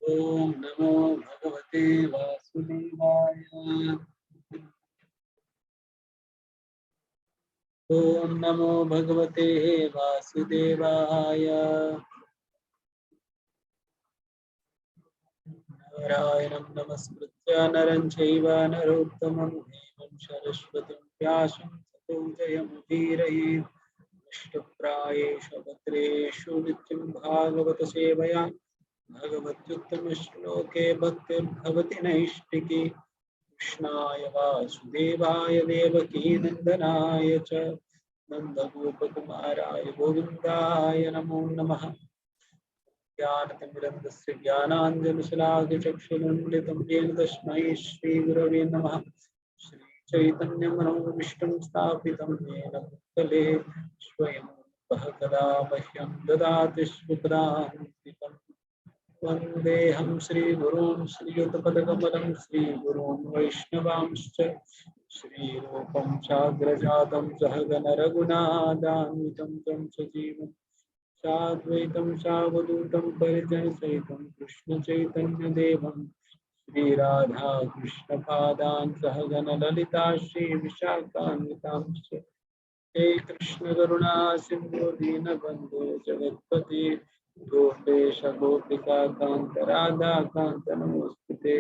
ओम नमो भगवते वासुदेवाय। ओम नमो भगवते वासुदेवाय। नारायणं नमस्कृत्य नरं चैव नरोत्तमं देवं सरस्वतीं व्यासं ततो जयमुदीरयेत्। नष्टप्रायेषु भद्रेषु नित्यं भागवत सेवया भगवत्युत्तमश्लोके भक्तिर्भवति नैष्टिकी। कृष्णाय वासुदेवाय देवकी नन्दनाय च नन्दगोपकुमाराय गोविन्दाय नमो नमः। ज्ञानतिमिरन्दस्य ज्ञानाञ्जनशलाकचक्षुरुन्मिलितं येन तस्मै श्रीगुरवे नमः। श्रीचैतन्यमनोभीष्टं स्थापितं येन भूतले स्वयं कदा मह्यं ददाति स्वपदान्तिकम्। वन्देऽहं श्रीगुरून् श्रीयुतपदकमलं श्रीगुरून् वैष्णवांश्च श्रीरूपं साग्रजातं सहगण रघुनाथान्वितं तं सजीवम् साद्वैतं सावधूतं परिजनसहितं कृष्णचैतन्यदेवं श्रीराधा कृष्णपादान् सहगण ललिता श्रीविशाखान्वितांश्च हे कृष्ण करुणा सिंधु दीनबन्धु जगत्पते गोपेश गोपिका कान्त राधा कान्त नमोस्तुते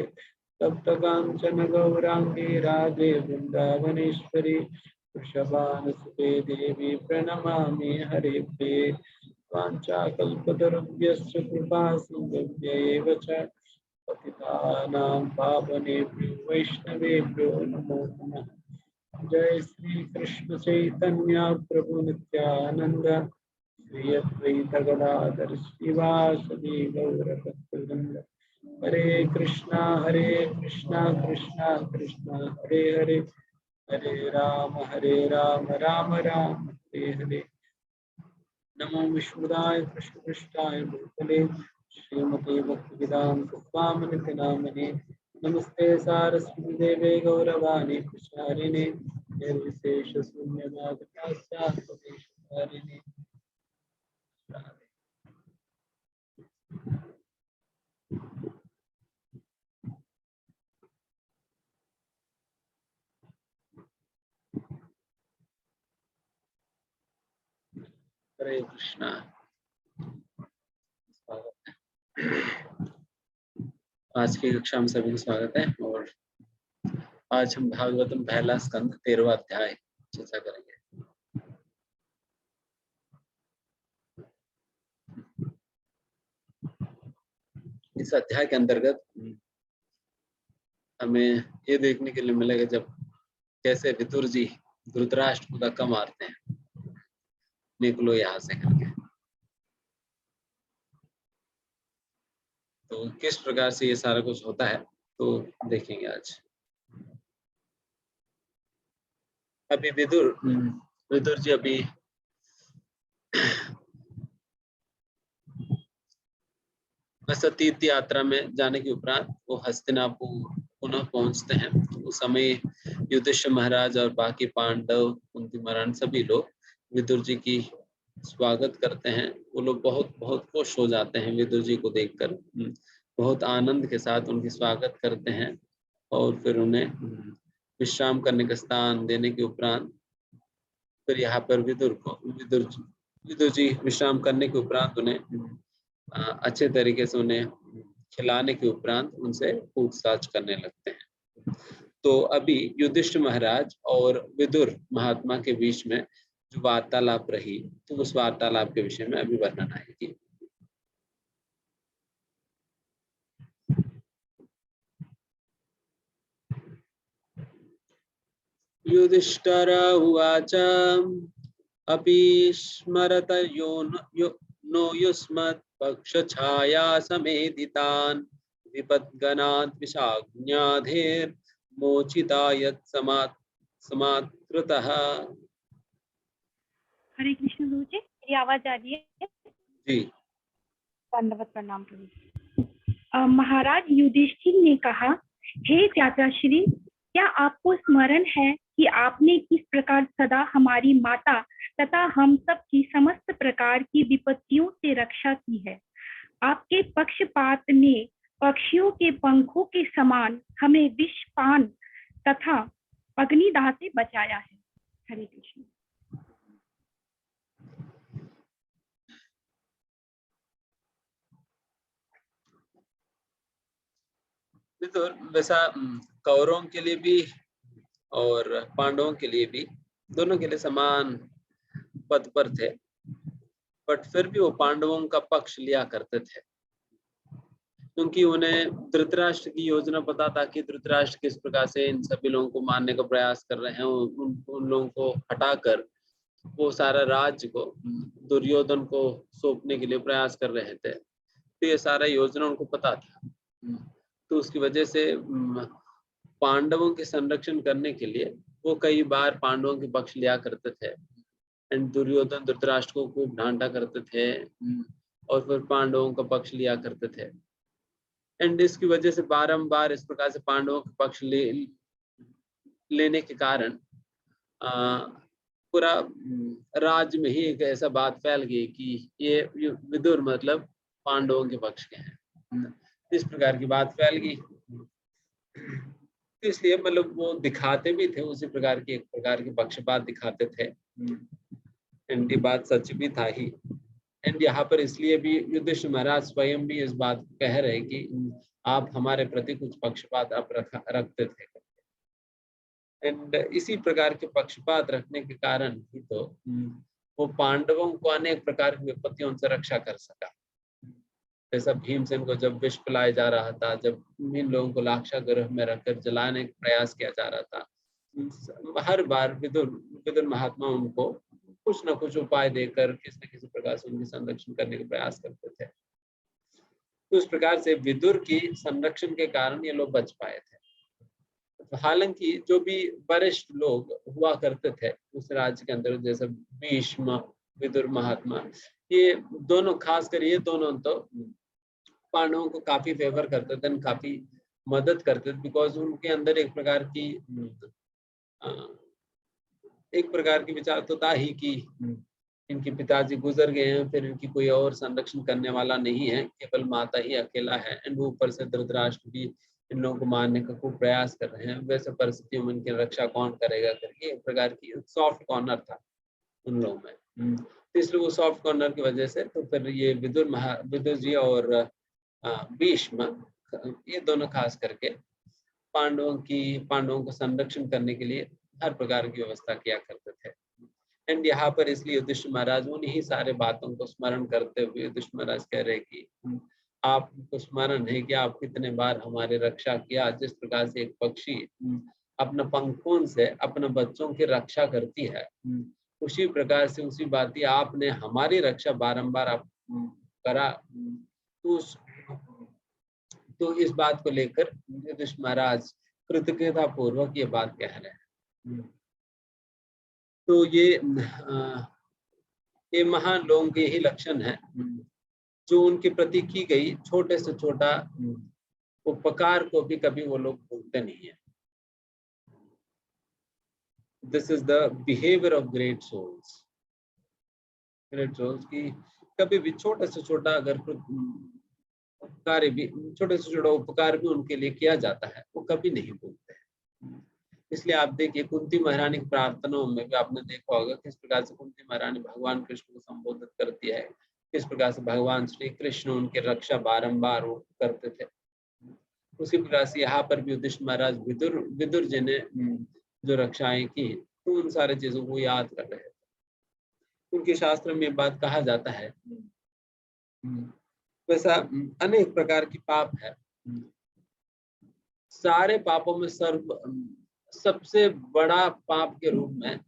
तप्त कांचन गौरांगी राधे वृंदावनेश्वरी वृषभानुसुते देवी प्रणमामि हरिप्रिये वाञ्छाकल्पतरुभ्यश्च कृपा सिन्धुभ्यैव च पतितानां पावनेभ्यो वैष्णवेभ्यो नमो नमः। जय श्री कृष्ण चैतन्य प्रभु नित्यानंद श्री अद्वैत गदाधर श्रीवासदि गौर भक्तवृंद। हरे कृष्णा कृष्णा कृष्णा हरे हरे, हरे राम राम राम हरे हरे। नमो विष्णुदाय कृष्णपृष्ठाय भूतले श्रीमते भक्तिवेदांत स्वामिनिति नामिने। नमस्ते सारस्वती देवे गौरवाणी प्रचारिणे निर्विशेष शून्यवादिने। हरे कृष्णा। आज की कक्षा में सभी का स्वागत है और आज हम भागवतम पहला स्कंद 13वां अध्याय चर्चा करेंगे। इस अध्याय के अंतर्गत हमें ये देखने के लिए मिलेगा जब कैसे विदुर जी धृतराष्ट्र को धक्का मारते हैं, निकलो यहाँ से करके। तो किस प्रकार से ये सारा कुछ होता है तो देखेंगे आज। अभी विदुर जी अभी तीर्थ यात्रा में जाने के उपरांत वो हस्तिनापुर पुनः पहुंचते हैं। उस समय युधिष्ठिर महाराज और बाकी पांडव, कुंती सभी लोग विदुर जी की स्वागत करते हैं। वो लोग बहुत बहुत खुश हो जाते हैं विदुर जी को देखकर, बहुत आनंद के साथ उनकी स्वागत करते हैं और फिर उन्हें विश्राम करने का स्थान देने के उपरांत फिर यहाँ पर विदुर जी विश्राम करने के उपरांत उन्हें अच्छे तरीके से उन्हें खिलाने के उपरांत उनसे पूछताछ करने लगते हैं। तो अभी युधिष्ठिर महाराज और विदुर महात्मा के बीच में जो वार्तालाप रही, तो उस वार्तालाप के विषय में अभी वर्णन आएगी। युधिष्ठिर उवाच अपि स्मरत नो युष्मत् पक्षछाया समेधितान् विपद्गणात् विषाज्ञाधेर्मोचिता यत् समात्रतः। हरे कृष्ण गुरु जी, मेरी आवाज आ रही है? जी। दंडवत प्रणाम प्रभु। महाराज युधिष्ठिर ने कहा, हे त्यात्राश्री, क्या आपको स्मरण है कि आपने किस प्रकार सदा हमारी माता तथा हम सब की समस्त प्रकार की विपत्तियों से रक्षा की है। आपके पक्षपात ने पक्षियों के पंखों के समान हमें विषपान तथा अग्निदाह से बचाया है। हरे कृष्ण। विदुर वैसा कौरवों के लिए भी और पांडवों के लिए भी, दोनों के लिए समान पद पर थे, बट फिर भी वो पांडवों का पक्ष लिया करते थे, क्योंकि उन्हें धृतराष्ट्र की योजना पता था कि धृतराष्ट्र किस प्रकार से इन सभी लोगों को मारने का प्रयास कर रहे हैं। उन लोगों को हटाकर वो सारा राज्य को दुर्योधन को सौंपने के लिए प्रयास कर रहे थे। तो ये सारा योजना उनको पता था। तो उसकी वजह से पांडवों के संरक्षण करने के लिए वो कई बार पांडवों के पक्ष लिया करते थे, एंड दुर्योधन धृतराष्ट्र को खूब डांटा करते थे और फिर पांडवों का पक्ष लिया करते थे। एंड इसकी वजह से बारंबार इस प्रकार से पांडवों का पक्ष लेने के कारण पूरा राज्य में ही एक ऐसा बात फैल गई कि ये विदुर मतलब पांडवों के पक्ष के हैं। इस प्रकार की बात फैल गई, तो इसलिए मतलब वो दिखाते भी थे उसी प्रकार की, एक प्रकार की पक्षपात दिखाते थे। एंड ये बात सच भी था ही। एंड यहाँ पर इसलिए भी युधिष्ठिर महाराज स्वयं भी इस बात को कह रहे कि आप हमारे प्रति कुछ पक्षपात आप रखते थे। एंड इसी प्रकार के पक्षपात रखने के कारण ही तो वो पांडवों को अनेक प्रकार की विपत्तियों से रक्षा कर सका। जैसा भीमसेन को जब विष पिलाया जा रहा था, जब इन लोगों को लाक्षागृह में रखकर जलाने का प्रयास किया जा रहा था, हर बार विदुर महात्मा उनको कुछ न कुछ उपाय देकर किसी न किसी प्रकार से उनकी संरक्षण करने का प्रयास करते थे। तो उस प्रकार से विदुर की संरक्षण के कारण ये लोग बच पाए थे। हालांकि जो भी वरिष्ठ लोग हुआ करते थे उस राज्य के अंदर, जैसे भीष्म, विदुर महात्मा, ये दोनों, खासकर ये दोनों तो पांडवों को काफी फेवर करते थे, काफी मदद करते थे, बिकॉज उनके अंदर एक प्रकार की विचार तो था ही कि इनके पिताजी गुजर गए हैं, फिर इनकी कोई और संरक्षण करने वाला नहीं है, केवल माता ही अकेला है। एंड ऊपर से धृतराष्ट्र भी इन लोगों को मारने का खूब प्रयास कर रहे हैं, वैसे परिस्थितियों में इनकी रक्षा कौन करेगा करके एक प्रकार की सॉफ्ट कॉर्नर था उन लोगों में। तो इसलिए वो सॉफ्ट कॉर्नर की वजह से तो फिर ये विदुर जी और भीष्म, ये दोनों खास करके पांडवों को संरक्षण करने के लिए हर प्रकार की व्यवस्था किया करते थे। एंड यहाँ पर इसलिए युधिष्ठिर महाराज उन्हीं सारे बातों को स्मरण करते हुए युधिष्ठिर महाराज कह रहे कि आपको स्मरण है कि आप कितने बार हमारी रक्षा किया। जिस प्रकार से एक पक्षी अपने पंखों से अपने बच्चों की रक्षा करती है, उसी प्रकार से उसी बात आपने हमारी रक्षा बारंबार आप करा। तो इस बात को लेकर युधिष्ठिर महाराज कृतज्ञता पूर्वक ये बात कह रहे हैं। तो ये महान लोगों के यही लक्षण है, जो उनके प्रति की गई छोटे से छोटा उपकार को भी कभी वो लोग भूलते नहीं है। This is the behaviour of great souls. Great souls की कभी भी छोटे से छोटा अगर कार्य भी, छोटे से छोटा उपकार भी उनके लिए किया जाता है, वो कभी नहीं भूलते। इसलिए आप देखिए कुंती महारानी की प्रार्थनाओं में भी आपने देखा होगा किस प्रकार से कुंती महारानी भगवान कृष्ण को संबोधित करती है, किस प्रकार से भगवान श्री कृष्ण उनकी रक्षा बारंबार वो करते थे। उसी प्रकार से यहाँ पर भी युधिष्ठिर महाराज विदुर जी ने जो रक्षाएं की, तो उन सारे चीजों को याद कर रहे थे। उनके शास्त्र में बात कहा जाता है, वैसा अनेक प्रकार की पाप है, सारे पापों में सबसे बड़ा पाप के रूप में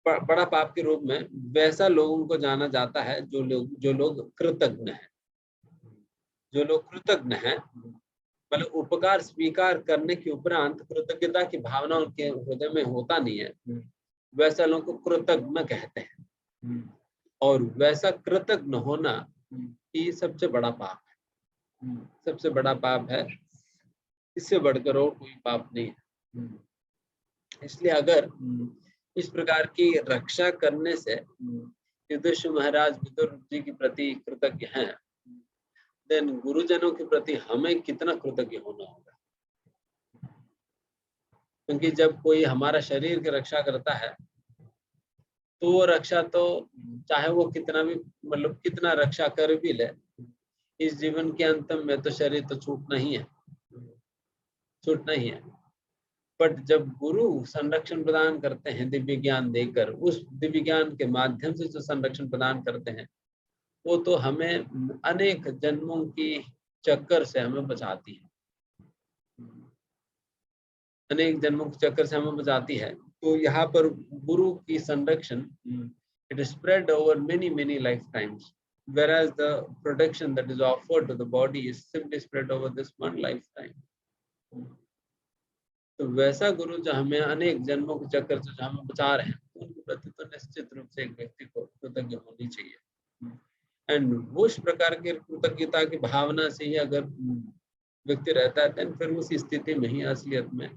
बड़ा पाप के रूप में वैसा लोगों को जाना जाता है जो लोग कृतज्ञ हैं। जो लोग कृतज्ञ हैं मतलब उपकार स्वीकार करने के उपरांत कृतज्ञता की भावना उनके हृदय में होता नहीं है, वैसा लोगों को कृतज्ञ कहते हैं। और वैसा कृतज्ञ होना ही सबसे बड़ा पाप है, सबसे बड़ा पाप है, इससे बढ़कर और कोई पाप नहीं है। इसलिए अगर इस प्रकार की रक्षा करने से युधिष्ठिर महाराज विदुर जी के प्रति कृतज्ञ हैं, देन गुरुजनों के प्रति हमें कितना कृतज्ञ होना होगा। क्योंकि जब कोई हमारा शरीर की रक्षा करता है तो वो रक्षा तो चाहे वो कितना भी मतलब कितना रक्षा कर भी ले, इस जीवन के अंत में तो शरीर तो छूटना ही है, छूटना ही है। बट जब गुरु संरक्षण प्रदान करते हैं दिव्य ज्ञान देकर, उस दिव्य ज्ञान के माध्यम से जो संरक्षण प्रदान करते हैं वो तो हमें अनेक जन्मों की चक्कर से हमें बचाती है, अनेक जन्मों के चक्कर से हमें बचाती है। तो यहाँ पर गुरु की संरक्षण it is spread over many life times, whereas the protection that is offered to the body is simply spread over this one lifetime. तो वैसा गुरु जो हमें अनेक जन्मों के चक्कर से जो हमें बचा रहे हैं, उनके प्रति तो निश्चित रूप से एक व्यक्ति को कृतज्ञ होनी चाहिए। एंड वो इस प्रकार की कृतज्ञता की भावना से ही अगर व्यक्ति रहता है तो फिर उस स्थिति में ही असलियत में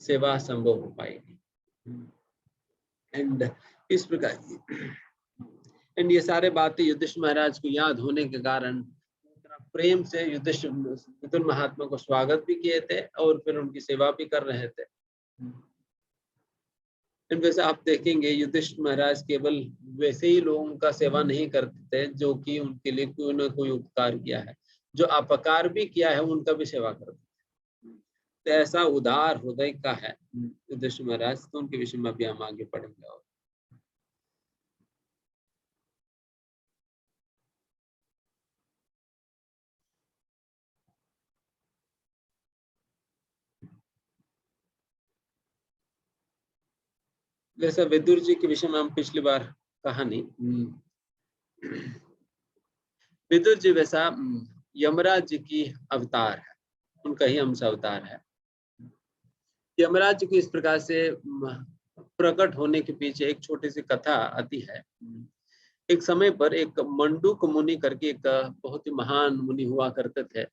सेवा संभव हो पाएगी। एंड इस प्रकार एंड ये सारे बातें युधिष्ठिर महाराज को याद होने के कारण प्रेम से युधिष्ठिर विदुर महात्मा को स्वागत भी किए थे और फिर उनकी सेवा भी कर रहे थे। वैसे आप देखेंगे युधिष्ठिर महाराज केवल वैसे ही लोगों का सेवा नहीं करते थे जो कि उनके लिए कोई ना कोई उपकार किया है, जो अपकार भी किया है उनका भी सेवा करते थे। तो ऐसा उदार हृदय का है युधिष्ठिर महाराज, तो उनके विषय में भी हम आगे पढ़ेंगे। और जैसा विदुर जी के विषय में हम पिछली बार कहा नहीं, विदुर जी वैसा यमराज जी की अवतार है, उनका ही अंश अवतार है। यमराज जी को इस प्रकार से प्रकट होने के पीछे एक छोटी सी कथा आती है। एक समय पर एक मंडूक मुनि करके एक बहुत ही महान मुनि हुआ करते थे।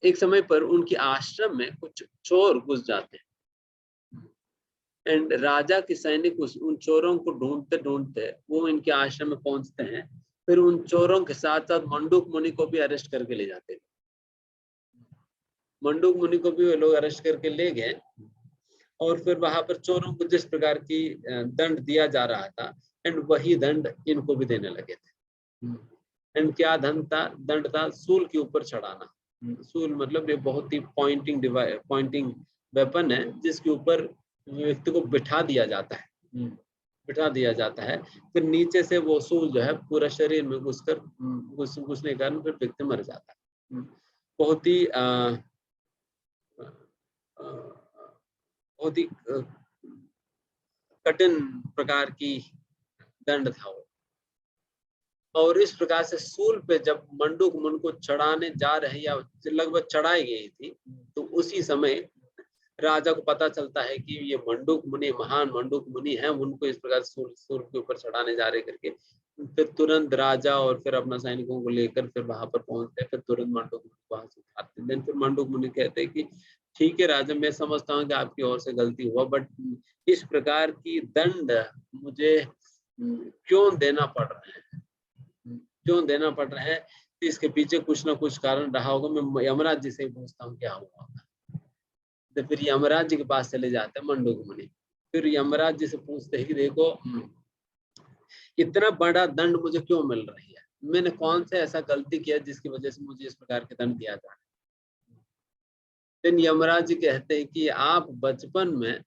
एक समय पर उनके आश्रम में कुछ चोर घुस जाते हैं एंड राजा के सैनिक उन चोरों को ढूंढते ढूंढते वो इनके आश्रम में पहुंचते हैं। फिर उन चोरों के साथ साथ मंडूक मुनि को भी अरेस्ट करके ले जाते हैं। मंडूक मुनि को भी वो लोग अरेस्ट करके ले गए और फिर वहां पर चोरों को जिस प्रकार की दंड दिया जा रहा था एंड वही दंड इनको भी देने लगे थे। एंड क्या दंड था? सूल के ऊपर चढ़ाना। सूल मतलब ये बहुत ही पॉइंटिंग वेपन है जिसके ऊपर व्यक्ति को बिठा दिया जाता है। फिर नीचे से वो सूल जो है पूरा शरीर में घुसने के कारण फिर व्यक्ति मर जाता है। बहुत ही कठिन प्रकार की दंड था वो। और इस प्रकार से सूल पे जब मंडूक मुनि को चढ़ाने जा रहे या लगभग चढ़ाई गई थी, तो उसी समय राजा को पता चलता है कि ये मंडूक मुनि महान मंडूक मुनि हैं, उनको इस प्रकार सूल के ऊपर चढ़ाने जा रहे करके फिर तुरंत राजा और फिर अपना सैनिकों को लेकर फिर वहां पर पहुंचते, फिर तुरंत मंडूक मुनि वहां से उठाते। देन फिर मंडूक मुनि कहते हैं कि ठीक है राजा, मैं समझता हूँ कि आपकी ओर से गलती हुआ, बट इस प्रकार की दंड मुझे क्यों देना पड़ रहे हैं, तो इसके पीछे कुछ ना कुछ कारण रहा होगा। मैं यमराज जी से पूछता हूँ क्या हुआ। तो फिर यमराज जी के पास चले जाते हैं मंडूक मुनि। फिर यमराज जी से पूछते हैं कि देखो इतना बड़ा दंड मुझे क्यों मिल रही है, मैंने कौन सा ऐसा गलती किया जिसकी वजह से मुझे इस प्रकार के दंड दिया जा रहा है। फिर यमराज जी कहते हैं कि आप बचपन में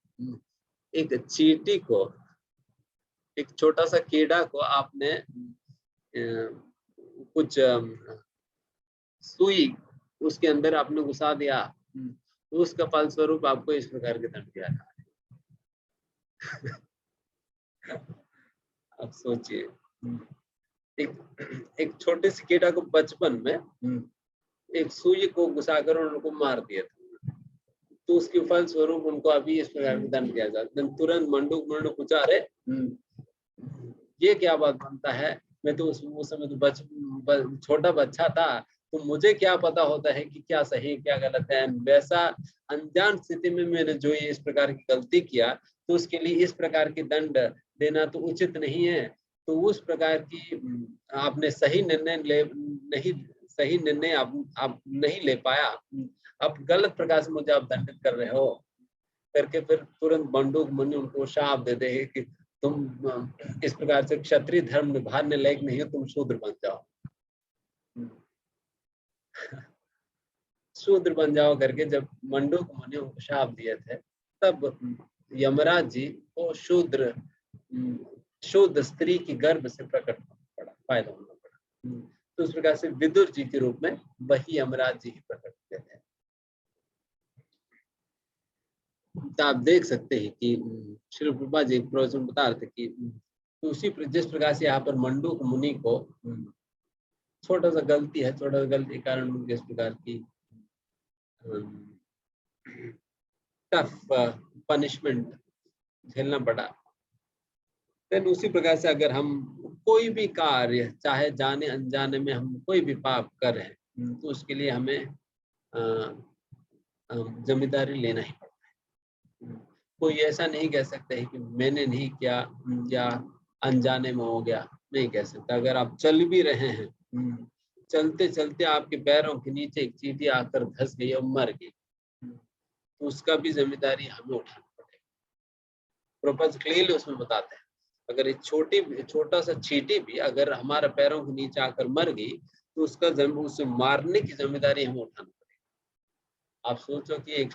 एक चींटी को, एक छोटा सा कीड़ा को आपने कुछ सुई उसके अंदर आपने घुसा दिया, तो उसका फलस्वरूप आपको इस प्रकार के दंड दिया जा रहा है। अब सोचिए, एक छोटे से कीड़ा को बचपन में एक सुई को घुसाकर उनको मार दिया था, तो उसके फलस्वरूप उनको अभी इस प्रकार के दंड दिया जाता है। तुरंत मंडूक मुनि पूछा, अरे ये क्या बात बनता है, मैं तो उस समय तो छोटा बच्चा था, तो मुझे क्या पता होता है कि क्या सही क्या गलत है। वैसा अनजान स्थिति में मैंने जो ये इस प्रकार की गलती किया, तो उसके लिए इस प्रकार की दंड देना तो उचित नहीं है। तो उस प्रकार की आपने सही निर्णय आप नहीं ले पाया, अब गलत प्रकार से मुझे आप दंडित कर रहे हो करके फिर तुरंत बंडूक मुनि उनको शाप दे दे कि तुम इस प्रकार से क्षत्रिय धर्म निभाने लायक नहीं हो, तुम शूद्र बन जाओ। शूद्र बन जाओ करके जब मंडूक मुनि उनको शाप दिए थे, तब यमराज जी को शुद्ध स्त्री की गर्भ से प्रकट पड़ा, पैदा होना पड़ा। तो उस प्रकार से विदुर जी के रूप में वही यमराज जी ही प्रकट हुए थे। तो आप देख सकते हैं कि श्री प्रभुपाद जी प्रवचन बता रहे थे कि उसी जिस प्रकार से यहाँ पर मंडूक मुनि को छोटा सा गलती के कारण उनको इस प्रकार की टफ पनिशमेंट झेलना पड़ा। देन उसी प्रकार से अगर हम कोई भी कार्य चाहे जाने अनजाने में हम कोई भी पाप कर रहे हैं, तो उसके लिए हमें जिम्मेदारी लेना ही पड़ता है। कोई ऐसा नहीं कह सकता है कि मैंने नहीं किया या अनजाने में हो गया, नहीं कह सकता। अगर आप चल भी रहे हैं, चलते चलते आपके पैरों के नीचे एक चींटी आकर धंस गई और मर गई, तो उसका भी जिम्मेदारी हमें उठाना पड़ेगा। प्रोफेसर क्लियरली उसमें बताते हैं, अगर एक छोटा सा चींटी भी अगर हमारे पैरों के नीचे आकर मर गई, तो उसे मारने की जिम्मेदारी हमें उठाना पड़ेगा। आप सोचो कि एक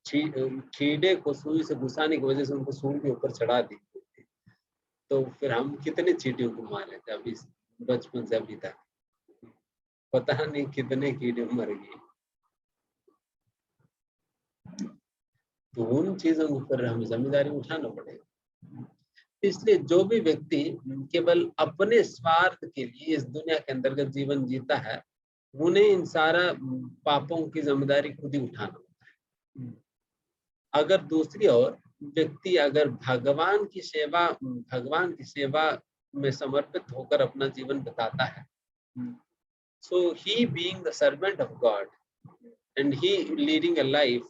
कीड़े को सुई से घुसाने की वजह से उनको सूंड के ऊपर चढ़ा दी, तो फिर हम कितने चींटियों को मारे थे अभी बचपन से अभी तक, पता नहीं कितने कीड़े मर गए। तो उन चीजों के ऊपर हमें जिम्मेदारी उठाना पड़ेगा। इसलिए जो भी व्यक्ति केवल अपने स्वार्थ के लिए इस दुनिया के अंतर्गत जीवन जीता है, उन्हें इन सारा पापों की जिम्मेदारी खुद ही उठाना होता है। अगर दूसरी ओर व्यक्ति अगर भगवान की सेवा में समर्पित होकर अपना जीवन बिताता है, so he being the servant of God and he leading a life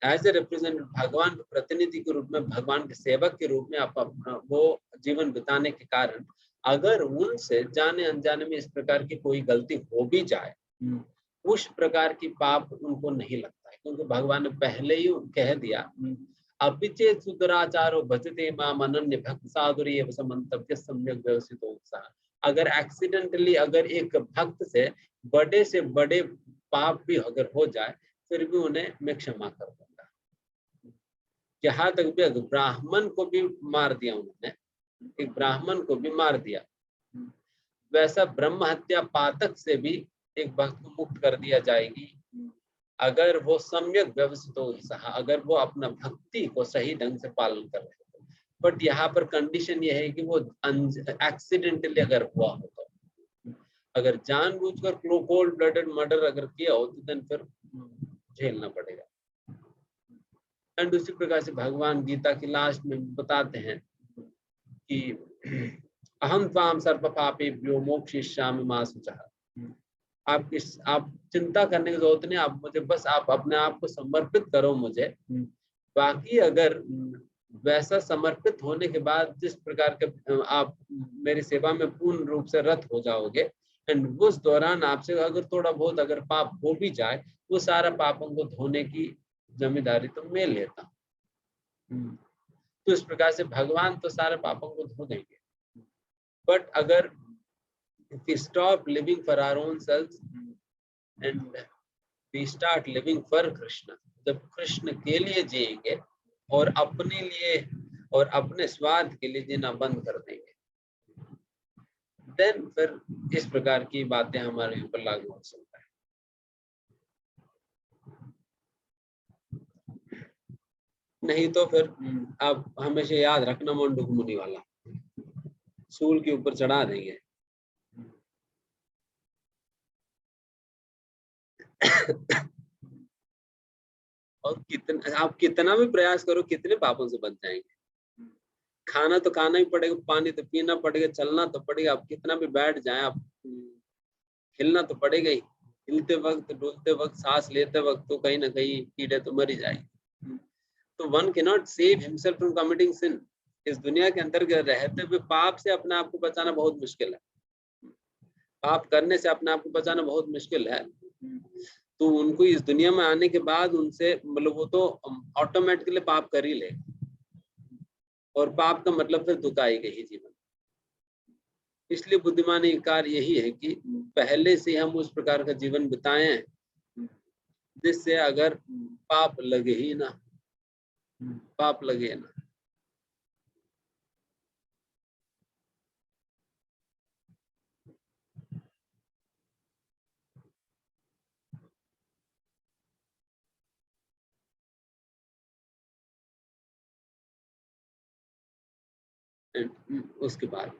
as a representative, भगवान के प्रतिनिधि के रूप में, भगवान के सेवक के रूप में आप अपना वो जीवन बिताने के कारण अगर उनसे जाने अनजाने में इस प्रकार की कोई गलती हो भी जाए, उस प्रकार की पाप उनको नहीं लगता है, क्योंकि भगवान ने पहले ही कह दिया, अपिचेत सुदराचारो भजते माम अनन्य भक्त साधुर्य समन्तव्य सम्यक व्यवस्थितो। अगर एक्सीडेंटली अगर एक भक्त से बड़े पाप भी अगर हो जाए, फिर भी उन्हें मैं क्षमा कर दूंगा। यहाँ तक भी अगर ब्राह्मण को भी मार दिया उन्होंने, एक ब्राह्मण को भी मार दिया, वैसा ब्रह्म हत्या पातक से भी एक भक्त को मुक्त कर दिया जाएगी अगर वो सम्यक व्यवस्थित हो, अगर वो अपना भक्ति को सही ढंग से पालन कर रहे हो। बट यहाँ पर कंडीशन ये है कि वो एक्सीडेंटली अगर हुआ हो, तो अगर जानबूझकर कोल्ड ब्लडेड मर्डर अगर किया हो, तो देन फिर झेलना पड़ेगा। एंड उसी प्रकार से भगवान गीता की लास्ट में बताते हैं कि अहम त्वाम सर्व पापेभ्यो मोक्षयिष्यामि मा शुचः। आप चिंता करने की जरूरत नहीं, आप मुझे बस आप अपने आप को समर्पित करो मुझे। बाकी अगर वैसा समर्पित होने के बाद जिस प्रकार के आप मेरी सेवा में पूर्ण रूप से रत हो जाओगे, एंड उस दौरान आपसे अगर थोड़ा बहुत अगर पाप हो भी जाए, वो सारा पापों को धोने की जिम्मेदारी तो मैं लेता हूँ। तो इस प्रकार से भगवान तो सारे पापों को धो देंगे। बट अगर if we stop living for our own selves and we start living for Krishna, जब कृष्ण के लिए जिएंगे और अपने लिए और अपने स्वार्थ के लिए जीना बंद कर देंगे, देन फिर इस प्रकार की बातें हमारे ऊपर लागू हो सकता है। नहीं तो फिर आप हमेशा याद रखना, मंडूक मुनि वाला सूल के ऊपर चढ़ा देंगे। और आप कितना भी प्रयास करो, कितने पापों से बच जाएंगे। खाना तो खाना ही पड़ेगा, पानी तो पीना पड़ेगा, चलना तो पड़ेगा, आप कितना भी बैठ जाए, आप हिलना तो पड़ेगा ही। हिलते वक्त, डुलते वक्त, सांस लेते वक्त तो कहीं ना कहीं कीड़े तो मर ही जाएंगे। तो one can not save himself from committing sin. इस दुनिया के अंतर्गत रहते हुए पाप से अपने आप को बचाना बहुत मुश्किल है। पाप करने से अपने आप को बचाना बहुत मुश्किल है। तो उनको इस दुनिया में आने के बाद उनसे मतलब वो तो ऑटोमेटिकली पाप कर ही ले, और पाप का मतलब फिर दुख आएगा ही जीवन। इसलिए बुद्धिमानी का कार्य यही है कि पहले से हम उस प्रकार का जीवन बिताएं जिससे अगर पाप लगे ही ना, पाप लगे ना। उसके बाद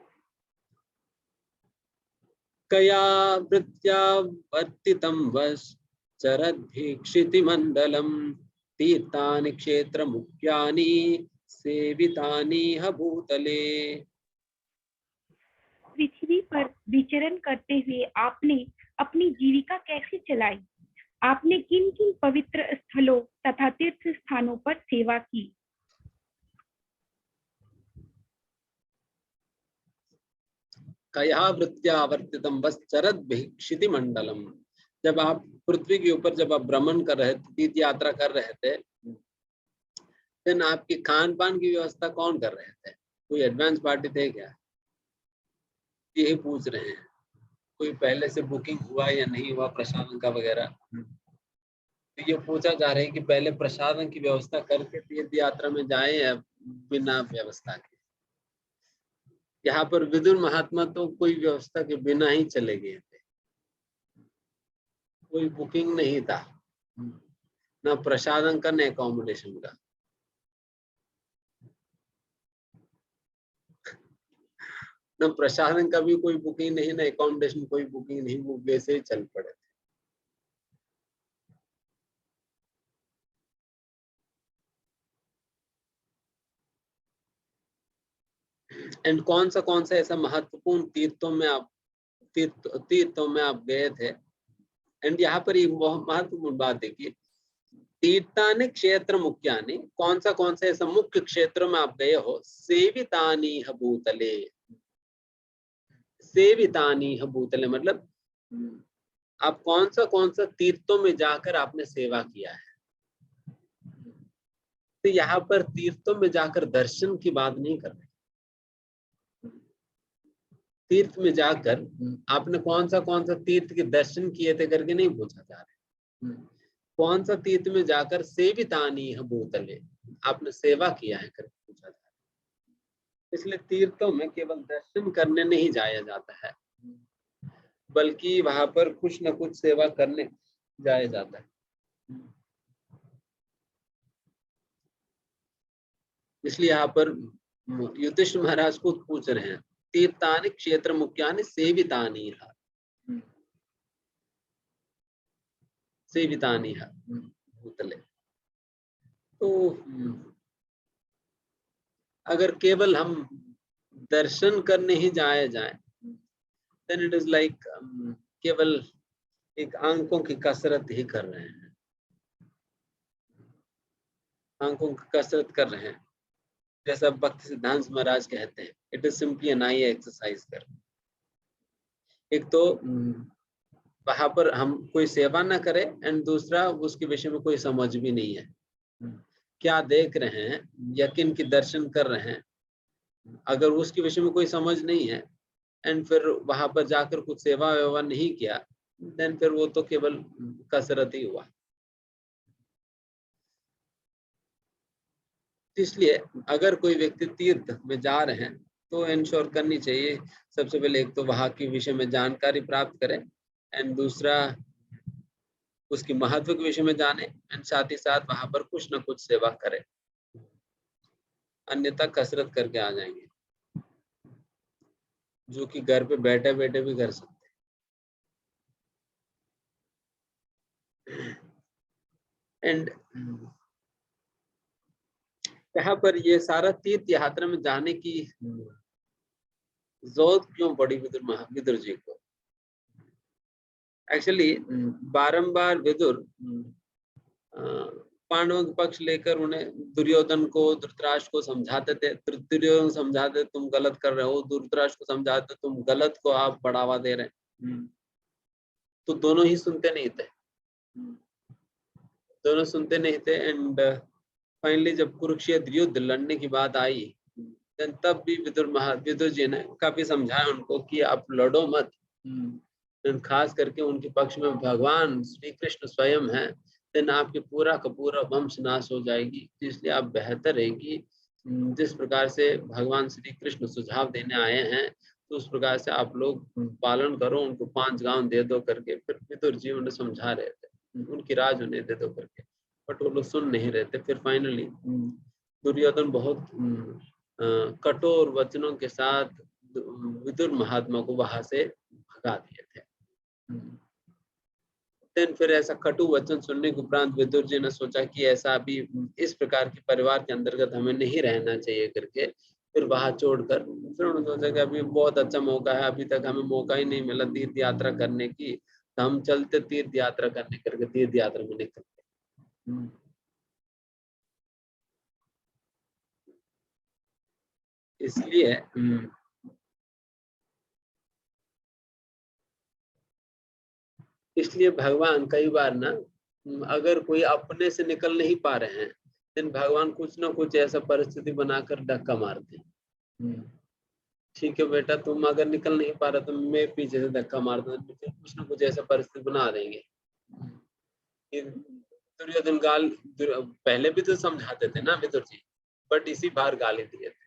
कया वृत्त्या वर्तितं वश चरद्भीक्षिति मंडलम तीर्थानि क्षेत्र मुख्यानि सेवितानि ह भूतले। पृथ्वी पर विचरण करते हुए आपने अपनी जीविका कैसे चलाई? आपने किन किन पवित्र स्थलों तथा तीर्थ स्थानों पर सेवा की? कया वृत्त्या वर्तितं वश चरद्भीक्षिति मंडलम। जब आप पृथ्वी के ऊपर जब आप भ्रमण कर रहे थे, तीर्थ यात्रा कर रहे थे, देन आपकी खान पान की व्यवस्था कौन कर रहे थे? कोई एडवांस पार्टी थे क्या? यही पूछ रहे हैं। कोई पहले से बुकिंग हुआ या नहीं हुआ प्रसादन का वगैरह? तो ये पूछा जा रहा है कि पहले प्रसादन की व्यवस्था करके तीर्थ यात्रा में जाए या बिना व्यवस्था के। यहाँ पर विदुर महात्मा तो कोई व्यवस्था के बिना ही चले गए थे, कोई बुकिंग नहीं था, ना प्रसादन का न अकोमोडेशन का। न प्रसादन का भी कोई बुकिंग नहीं, ना अकोमोडेशन कोई बुकिंग नहीं, वो वैसे ही चल पड़े थे। एंड कौन सा ऐसा महत्वपूर्ण तीर्थों में आप गए थे? एंड यहाँ पर एक बहुत महत्वपूर्ण बात है कि तीर्थानि क्षेत्र मुख्यानि, कौन सा ऐसा मुख्य क्षेत्रों में आप गए हो? सेवितानि ह भूतले। सेवितानि ह भूतले मतलब आप कौन सा तीर्थों में जाकर आपने सेवा किया है। तो यहाँ पर तीर्थों में जाकर दर्शन की बात नहीं कर रहे। तीर्थ में जाकर आपने कौन सा तीर्थ के दर्शन किए थे करके नहीं पूछा जा रहा। कौन सा तीर्थ में जाकर सेवितानि ह भूतले, आपने सेवा किया है करके पूछा जा रहा है। इसलिए तीर्थों में केवल दर्शन करने नहीं जाया जाता है, बल्कि वहां पर कुछ न कुछ सेवा करने जाया जाता है। इसलिए यहाँ पर युधिष्ठिर महाराज खुद पूछ रहे हैं, तीर्थानि क्षेत्र मुख्यानि सेवितानि ह, सेवितानि ह भूतले। तो अगर केवल हम दर्शन करने ही जाए जाए, देन इट इज लाइक केवल एक आंखों की कसरत ही कर रहे हैं, आंखों की कसरत कर रहे हैं। जैसा भक्ति सिद्धांत महाराज कहते हैं, it is simply an eye exercise कर। एक तो वहां पर हम कोई सेवा ना करें, एंड दूसरा उसके विषय में कोई समझ भी नहीं है। क्या देख रहे हैं, यकीन की दर्शन कर रहे हैं, अगर उसके विषय में कोई समझ नहीं है, एंड फिर वहां पर जाकर कुछ सेवा वेवा नहीं किया, देन फिर वो तो केवल कसरत ही हुआ। इसलिए अगर कोई व्यक्ति तीर्थ में जा रहे हैं तो इंश्योर करनी चाहिए, सबसे पहले एक तो वहां के विषय में जानकारी प्राप्त करें, एंड दूसरा उसके महत्व के विषय में जाने, एंड साथ ही साथ वहां पर कुछ न कुछ सेवा करें, अन्यथा कसरत करके आ जाएंगे, जो कि घर पे बैठे बैठे भी कर सकते हैं। एंड यहाँ पर ये सारा तीर्थ यात्रा में जाने की जरूरत क्यों पड़ी विदुर जी को? एक्चुअली बारंबार विदुर पांडवों के पक्ष लेकर उन्हें दुर्योधन को, धृतराष्ट्र को समझाते थे। दुर्योधन समझाते तुम गलत कर रहे हो, धृतराष्ट्र को समझाते तुम गलत को आप बढ़ावा दे रहे हैं। तो दोनों ही सुनते नहीं थे, दोनों सुनते नहीं थे। एंड फाइनली जब कुरुक्षेत्र युद्ध लड़ने की बात आई, तब भी विदुर जी ने काफी समझाया उनको कि आप लड़ो मत। खास करके उनके पक्ष में भगवान श्री कृष्ण स्वयं है, देन आपके पूरा का पूरा वंश नाश हो जाएगी। इसलिए आप बेहतर है कि जिस प्रकार से भगवान श्री कृष्ण सुझाव देने आए हैं, तो उस प्रकार से आप लोग पालन करो, उनको 5 गांव दे दो करके। फिर विदुर जी उन्हें समझा रहे थे, उनकी राज उन्हें दे दो करके, बट वो लोग सुन नहीं रहे थे। फिर फाइनली दुर्योधन बहुत कठोर वचनों के साथ विदुर महात्मा को वहां से भगा दिए थे। देन फिर ऐसा कटु वचन सुनने के उपरांत विदुर जी ने सोचा कि ऐसा अभी इस प्रकार के परिवार के अंतर्गत हमें नहीं रहना चाहिए करके फिर वहां छोड़कर फिर उन्होंने सोचा कि अभी बहुत अच्छा मौका है, अभी तक हमें मौका ही नहीं मिला तीर्थ यात्रा करने की, तो हम चलते तीर्थ यात्रा करने करके तीर्थ यात्रा में निकलते। इसलिए भगवान कई बार ना, अगर कोई अपने से निकल नहीं पा रहे हैं, तो भगवान कुछ ना कुछ ऐसा परिस्थिति बनाकर धक्का मारते हैं। ठीक है बेटा, तुम अगर निकल नहीं पा रहा तो मैं पीछे से धक्का मारता हूँ, फिर कुछ ना कुछ ऐसा परिस्थिति बना देंगे। दुर्योधन पहले भी तो समझाते थे ना विदुर जी, बट इसी बार गाली दिए थे।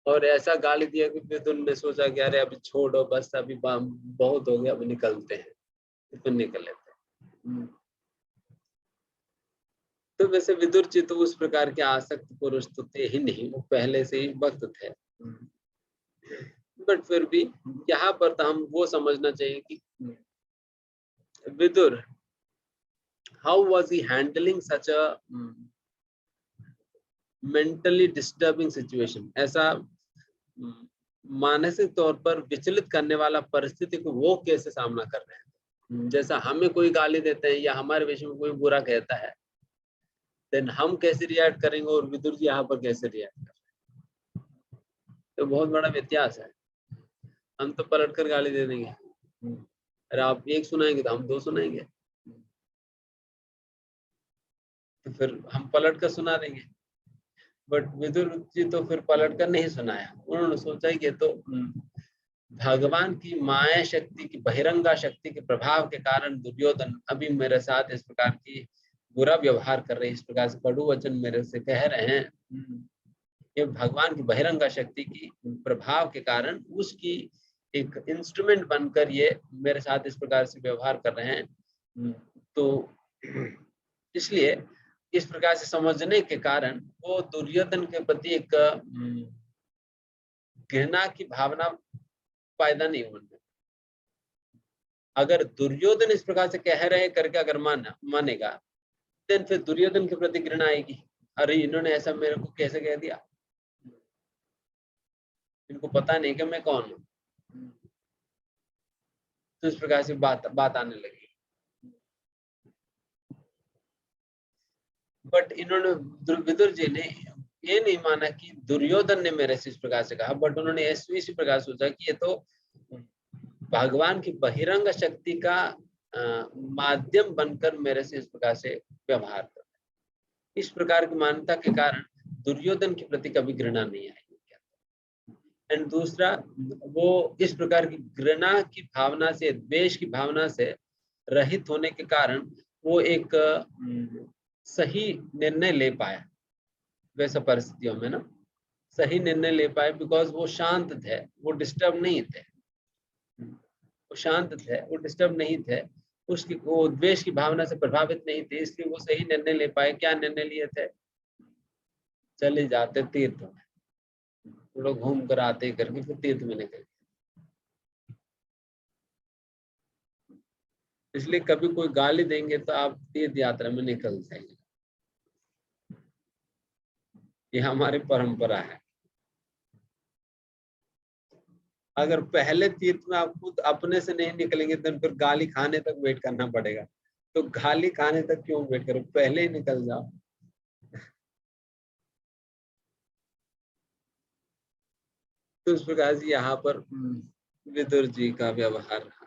और ऐसा गाली दिया कि विदुर ने सोचा कि अरे अभी छोड़ो, बस अभी बहुत हो गया, अभी निकलते हैं। तो निकल लेते। तो वैसे विदुर जी तो उस प्रकार के आसक्त पुरुष तो थे ही नहीं, वो पहले से ही भक्त थे। बट फिर भी यहाँ पर तो हम वो समझना चाहिए कि Vidur, how was he handling such a mentally disturbing situation. ऐसा मानसिक तौर पर विचलित करने वाला परिस्थिति को वो कैसे सामना कर रहे हैं। जैसा हमें कोई गाली देते हैं या हमारे विषय में कोई बुरा कहता है, देन हम कैसे रिएक्ट करेंगे और विदुर जी यहाँ पर कैसे रिएक्ट करेंगे, तो बहुत बड़ा व्यत्यास है। हम तो पलट कर गाली दे देंगे, अरे आप एक सुनाएंगे तो हम 2 सुनाएंगे, तो फिर हम पलट कर सुना देंगे। बट विदुर जी तो फिर पलट कर नहीं सुनाया, उन्होंने सोचा कि तो भगवान की माया शक्ति की, बहिरंगा शक्ति के प्रभाव के कारण दुर्योधन अभी मेरे साथ इस प्रकार की बुरा व्यवहार कर रहे हैं, इस प्रकार से कड़ू वचन मेरे से कह रहे हैं। ये भगवान की बहिरंगा शक्ति की प्रभाव के कारण उसकी एक इंस्ट्रूमेंट बनकर ये मेरे साथ इस प्रकार से व्यवहार कर रहे हैं। तो इसलिए इस प्रकार से समझने के कारण वो दुर्योधन के प्रति एक घृणा की भावना पैदा नहीं होने। अगर दुर्योधन इस प्रकार से कह रहे करके अगर मानेगा, तो फिर दुर्योधन के प्रति घृणा आएगी। अरे इन्होंने ऐसा मेरे को कैसे कह दिया, इनको पता नहीं कि मैं कौन हूँ। तो इस प्रकार से बात आने लगी। बट इन्होंने, विदुर जी ने ये नहीं माना कि दुर्योधन ने मेरे से इस प्रकार से कहा, बट उन्होंने इसी प्रकार सोचा कि ये तो भगवान की बहिरंग शक्ति का माध्यम बनकर मेरे से इस प्रकार से व्यवहार कर। इस प्रकार की मान्यता के कारण दुर्योधन के प्रति कभी घृणा नहीं आई। एंड दूसरा, वो इस प्रकार की घृणा की भावना से, द्वेष की भावना से रहित होने के कारण वो एक सही निर्णय ले पाया। वैसा परिस्थितियों में ना सही निर्णय ले पाए, बिकॉज वो शांत थे, वो डिस्टर्ब नहीं थे, वो शांत थे, वो डिस्टर्ब नहीं थे, उसकी वो द्वेष की भावना से प्रभावित नहीं थे, इसलिए वो सही निर्णय ले पाए। क्या निर्णय लिए थे? चले जाते तीर्थ में, लोग घूम कर आते करके फिर तीर्थ में निकल। इसलिए कभी कोई गाली देंगे तो आप तीर्थ यात्रा में निकल जाएंगे, ये हमारी परंपरा है। अगर पहले तीर्थ में आप खुद अपने से नहीं निकलेंगे तो फिर गाली खाने तक वेट करना पड़ेगा। तो गाली खाने तक क्यों वेट करो, पहले ही निकल जाओ। तो इस प्रकार से यहाँ पर विदुर जी का व्यवहार रहा।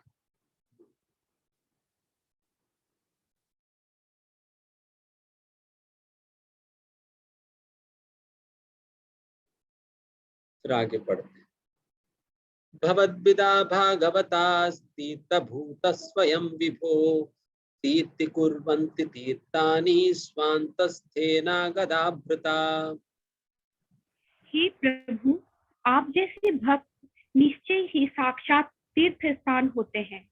फिर आगे पढ़ते हैं। भवद्विदा भागवतास्तीर्थ भूत स्वयं विभो तीर्ति कुर्वन्ति तीर्थानि स्वान्तस्थेना गदाभृता। हे प्रभु, आप जैसे भक्त निश्चय ही साक्षात तीर्थ स्थान होते हैं।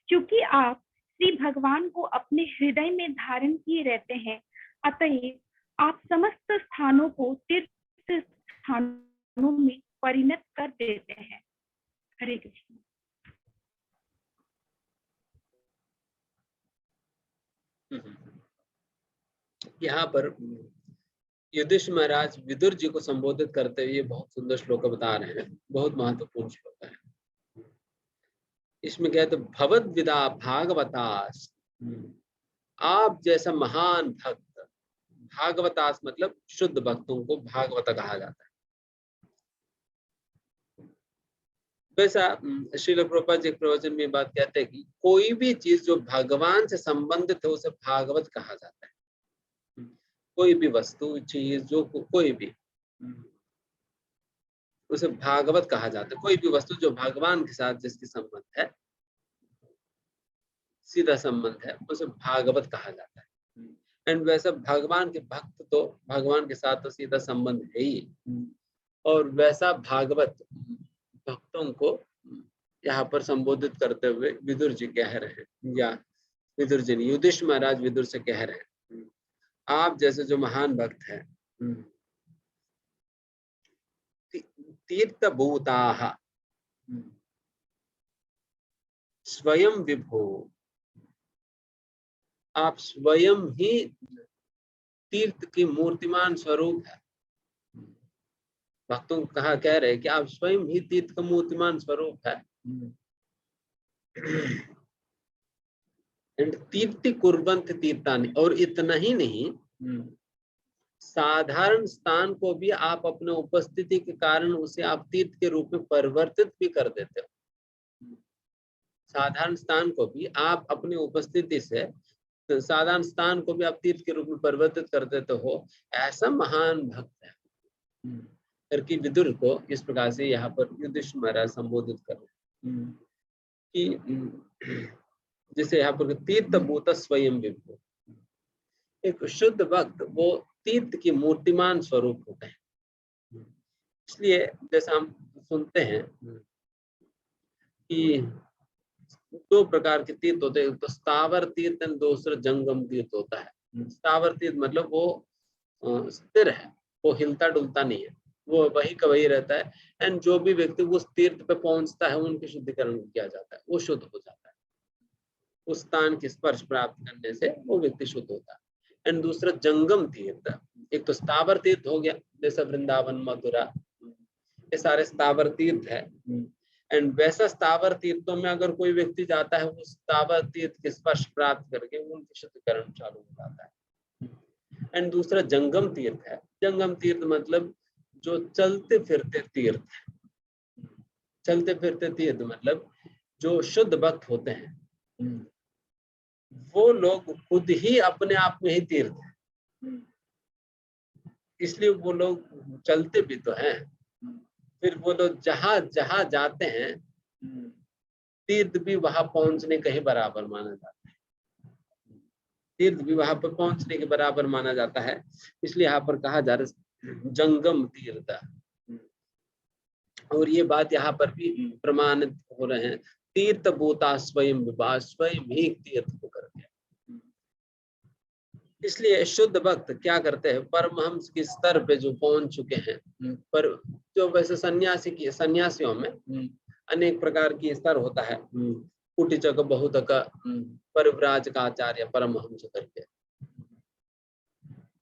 क्योंकि आप श्री भगवान को अपने हृदय में धारण किए रहते हैं, अतएव आप समस्त स्थानों को तीर्थ स्थानों में परिणत कर देते हैं। हरे कृष्ण। यहाँ पर युधिष्ठिर महाराज विदुर जी को संबोधित करते हुए बहुत सुंदर श्लोक बता रहे हैं, बहुत महत्वपूर्ण श्लोक है। इसमें कहते भवद विदा भागवतास, आप जैसा महान भक्त, भागवतास मतलब शुद्ध भक्तों को भागवत कहा जाता है। वैसा श्रील प्रभुपाद जी प्रवचन में बात कहते हैं कि कोई भी चीज जो भगवान से संबंधित है उसे भागवत कहा जाता है। कोई भी वस्तु चीज जो कोई भी उसे भागवत कहा जाता है। कोई भी वस्तु जो भगवान के साथ जिसकी संबंध है, सीधा संबंध है, उसे भागवत कहा जाता है। एंड वैसा भगवान के भक्त तो भगवान के साथ तो सीधा संबंध है ही, और वैसा भागवत भक्तों को यहाँ पर संबोधित करते हुए विदुर जी कह रहे हैं, या विदुर जी युधिष्ठिर महाराज विदुर से कह रहे हैं, आप जैसे जो महान भक्त है तीर्थ भूताः स्वयं विभो, आप स्वयं ही तीर्थ की मूर्तिमान स्वरूप है। भक्तों को कहा कह रहे हैं कि आप स्वयं ही तीर्थ का मूर्तिमान स्वरूप है। तीर्थि कुर्वन्ति तीर्थानि, और इतना ही नहीं, साधारण स्थान को भी आप अपने उपस्थिति के कारण उसे आप तीर्थ के रूप में परिवर्तित भी कर देते हो। साधारण स्थान को भी आप अपनी उपस्थिति से, साधारण स्थान को भी आप तीर्थ के रूप में परिवर्तित कर देते हो। ऐसा महान भक्त है करके विदुर को इस प्रकार से यहाँ पर युधिष्ठिर महाराज संबोधित कर रहे हैं कि जैसे यहाँ पर तीर्थ भूत स्वयं विभो, एक शुद्ध भक्त वो तीर्थ की मूर्तिमान स्वरूप होते हैं। इसलिए जैसा हम सुनते हैं कि दो प्रकार के तीर्थ होते हैं, तो स्थावर तीर्थ और दूसरा जंगम तीर्थ होता है। स्थावर तीर्थ मतलब वो स्थिर है, वो हिलता डुलता नहीं है, वो वही का वही रहता है। एंड जो भी व्यक्ति उस तीर्थ पे पहुंचता है उनके शुद्धिकरण किया जाता है, वो शुद्ध हो जाता है। उस स्थान के स्पर्श प्राप्त करने से वो व्यक्ति शुद्ध होता है। एंड दूसरा जंगम तीर्थ, एक तो स्थावर तीर्थ हो गया जैसे वृंदावन मथुरा, ये सारे स्थावर तीर्थ है। एंड वैसा स्थावर तीर्थों में अगर कोई व्यक्ति जाता है, उस स्थावर तीर्थ के स्पर्श प्राप्त करके उनकी शुद्धिकरण चालू हो जाता है। एंड दूसरा जंगम तीर्थ है। जंगम तीर्थ मतलब जो चलते फिरते तीर्थ है। चलते फिरते तीर्थ मतलब जो शुद्ध भक्त होते हैं वो लोग खुद ही अपने आप में ही तीर्थ है, इसलिए वो लोग चलते भी तो हैं। फिर वो लोग जहां जहां जाते हैं तीर्थ भी वहां पहुंचने के ही बराबर माना जाता है। तीर्थ भी वहां पर पहुंचने के बराबर माना जाता है, इसलिए यहाँ पर कहा जा रहा है जंगम तीर्थ। और ये बात यहाँ पर भी प्रमाणित हो रहे हैं, तीर्थ भूता स्वयं विभा, स्वयं ही तीर्थ को करके। इसलिए शुद्ध भक्त क्या करते हैं, परमहंस के स्तर पे जो पहुंच चुके हैं, पर जो वैसे सन्यासियों में अनेक प्रकार की स्तर होता है, कुटिचक बहुतक परिव्राज का आचार्य परमहंस करके।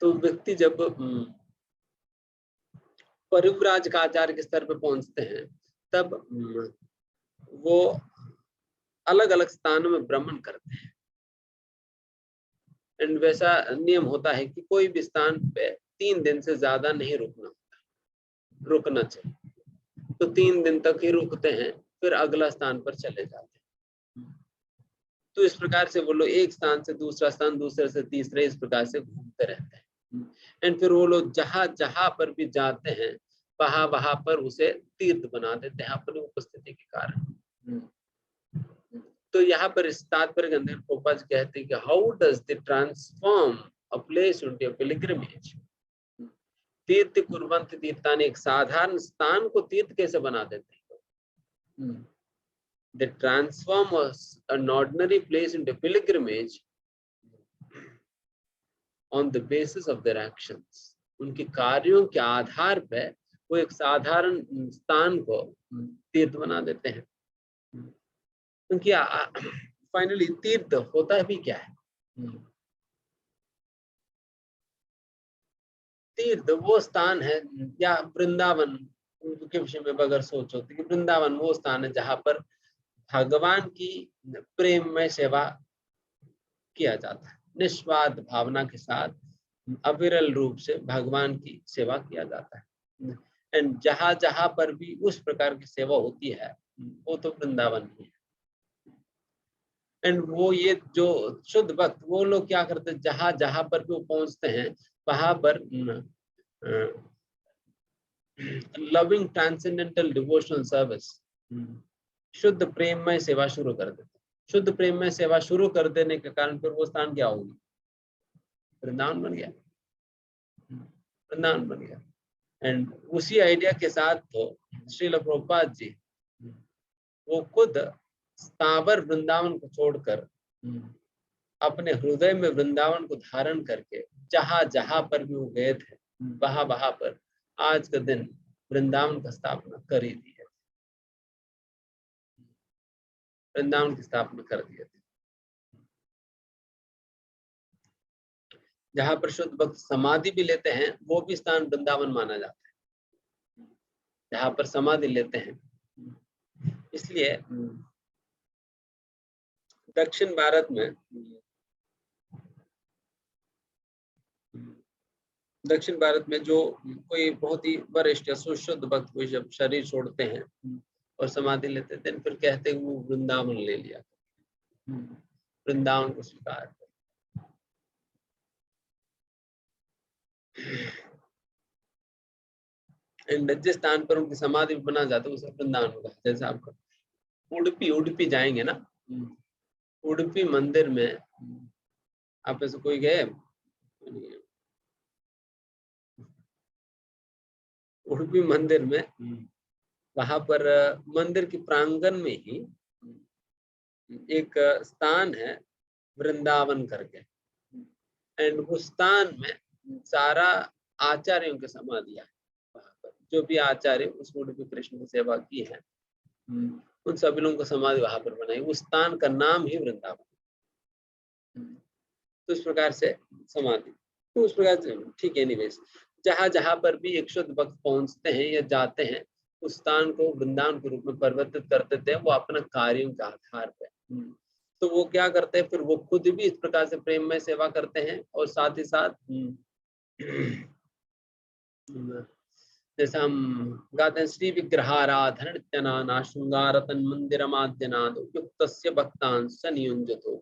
तो व्यक्ति जब परिव्राज का आचार्य के स्तर पे पहुंचते हैं तब वो अलग अलग स्थानों में भ्रमण करते हैं। एंड वैसा नियम होता है कि कोई भी स्थान पे 3 दिन से ज्यादा नहीं रुकना चाहिए। तो 3 दिन तक ही रुकते हैं, फिर अगला स्थान पर चले जाते हैं। तो इस प्रकार से वो लोग एक स्थान से दूसरा स्थान, दूसरे से तीसरे, इस प्रकार से घूमते रहते हैं। एंड फिर वो लोग जहां जहां पर भी जाते हैं वहां वहां पर उसे तीर्थ बना देते हैं अपनी उपस्थिति के कारण। तो यहाँ पर इस तात्पर्य के अंदर प्रभुपाद कहते हैं कि how does they transform a place into a pilgrimage. तीर्थ कुर्वन्त तीर्थानि, एक साधारण स्थान को तीर्थ कैसे बना देते हैं। They transform an ordinary place into pilgrimage on the basis of their actions. उनके कार्यों के आधार पर वो एक साधारण स्थान को तीर्थ बना देते हैं। उनकी फाइनली तीर्थ होता भी क्या है? तीर्थ वो स्थान है, या वृंदावन के विषय में अगर सोचो तो वृंदावन वो स्थान है जहां पर भगवान की प्रेम में सेवा किया जाता है, निस्वार्थ भावना के साथ अविरल रूप से भगवान की सेवा किया जाता है। एंड जहां जहां पर भी उस प्रकार की सेवा होती है वो तो वृंदावन ही है। एंड वो ये जो शुद्ध भक्त वो लोग क्या करते हैं, जहां जहां पर भी वो पहुंचते हैं वहां पर लविंग ट्रांसेंडेंटल डिवोशनल सर्विस, शुद्ध प्रेममय सेवा शुरू कर देते। शुद्ध प्रेम में सेवा शुरू कर देने के कारण फिर वो स्थान क्या होगी? वृंदावन बन गया, वृंदावन बन गया। एंड उसी आइडिया के साथ तो श्रील प्रभुपाद जी वो खुद स्थावर वृंदावन को छोड़कर अपने हृदय में वृंदावन को धारण करके जहां जहां पर भी वो गए थे वहां वहां पर आज के दिन वृंदावन का स्थापना कर ही दी है, वृंदावन की स्थापना कर दिए थे। जहां पर शुद्ध भक्त समाधि भी लेते हैं वो भी स्थान वृंदावन माना जाता है, जहां पर समाधि लेते हैं। इसलिए दक्षिण भारत में जो कोई बहुत ही वरिष्ठ या सुशुद्ध भक्त कोई जब शरीर छोड़ते हैं और समाधि लेते हैं फिर कहते हैं वो वृंदावन ले लिया, वृंदावन को स्वीकार। एंड जिस स्थान पर उनकी समाधि बना जाता है उसे वृंदावन होगा। जैसे आप उडुपी जाएंगे ना, उडुपी मंदिर में आप ऐसे कोई गए? उडुपी मंदिर में वहां पर मंदिर के प्रांगण में ही एक स्थान है वृंदावन करके। एंड उस स्थान में सारा आचार्यों की समाधियां है। वहां पर जो भी आचार्य उस उडुपी कृष्ण की सेवा की है उन सभी लोगों को समाधि वहां पर बनाई। उस स्थान का नाम ही वृंदावन। तो इस प्रकार से समाधि, तो उस प्रकार से ठीक है। एनीवेज जहां जहां पर भी एक शुद्ध भक्त पहुंचते हैं या जाते हैं उस स्थान को वृंदावन के रूप में परिवर्तित कर देते हैं वो अपने कार्यों के आधार पर। तो वो क्या करते हैं फिर वो खुद भी इस प्रकार से प्रेम में सेवा करते हैं और साथ ही साथ जैसे हम गाते हैं श्री विग्रहाराधन नित्यनाना श्रृंगार तन मंदिर माद्यनाद युक्तस्य भक्तान सनियुंजतो।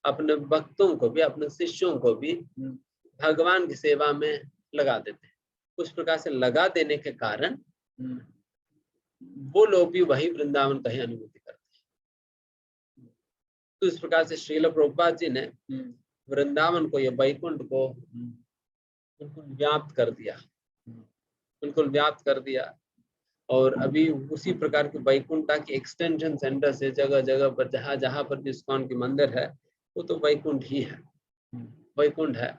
अपने भक्तों को भी अपने शिष्यों को भी भगवान की सेवा में लगा देते हैं। उस प्रकार से लगा देने के कारण वो लोग भी वही वृंदावन का ही अनुभूति करते हैं। तो इस प्रकार से श्रील प्रभुपाद जी ने वृंदावन को या वैकुंठ को बिल्कुल व्याप्त कर दिया, बिल्कुल व्याप्त कर दिया। और अभी उसी प्रकार के वैकुंठा की एक्सटेंशन सेंटर से जगह जगह पर जहां जहां पर भी इस्कॉन के मंदिर है वो तो वैकुंठ ही है, वैकुंठ है।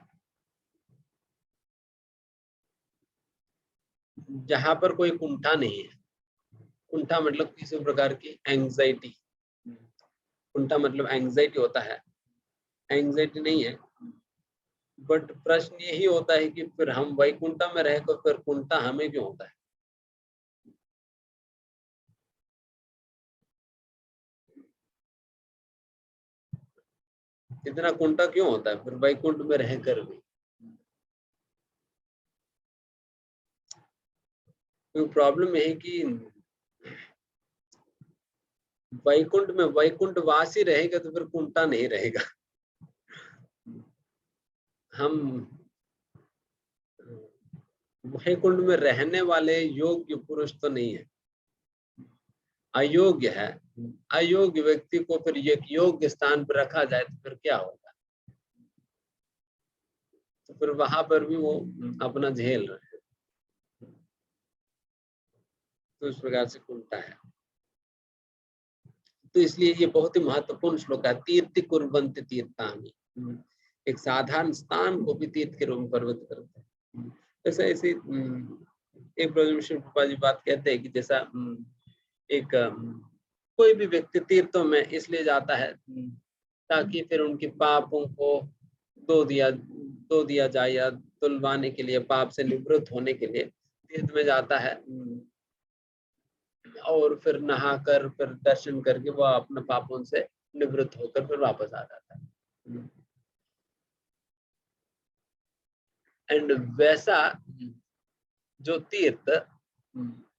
जहां पर कोई कुंठा नहीं है। कुंठा मतलब किसी प्रकार की एंजाइटी, कुंठा मतलब एंजाइटी होता है, एंजाइटी नहीं है। बट प्रश्न यही होता है कि फिर हम वैकुंठा में रहकर फिर कुंठा हमें क्यों होता है? इतना कुंठा क्यों होता है फिर वैकुंठ में रहकर भी? तो प्रॉब्लम है कि वैकुंठ में वैकुंठ वासी रहेगा तो फिर कुंठा नहीं रहेगा। हम वैकुंठ में रहने वाले योग्य पुरुष तो नहीं है, अयोग्य है। अयोग्य व्यक्ति को फिर एक योग्य स्थान पर रखा जाए तो फिर क्या होगा? तो फिर वहां पर भी वो अपना झेल रहे हैं, तो इस प्रकार से कुंठा है। तो इसलिए ये बहुत ही महत्वपूर्ण श्लोक है। तीर्थ कुर्वन्ति तीर्थानि, एक साधारण स्थान को भी तीर्थ के रूप में परिवर्तित करते हैं। जैसे ऐसे एक प्रभुपाद जी बात कहते हैं कि जैसा एक कोई भी व्यक्ति तीर्थों में इसलिए जाता है ताकि फिर उनके पापों को धो दिया जाए या धुलवाने के लिए, पाप से निवृत्त होने के लिए तीर्थ में जाता है, और फिर नहाकर फिर दर्शन करके वह अपने पापों से निवृत्त होकर फिर वापस आ जाता है। एंड वैसा जो तीर्थ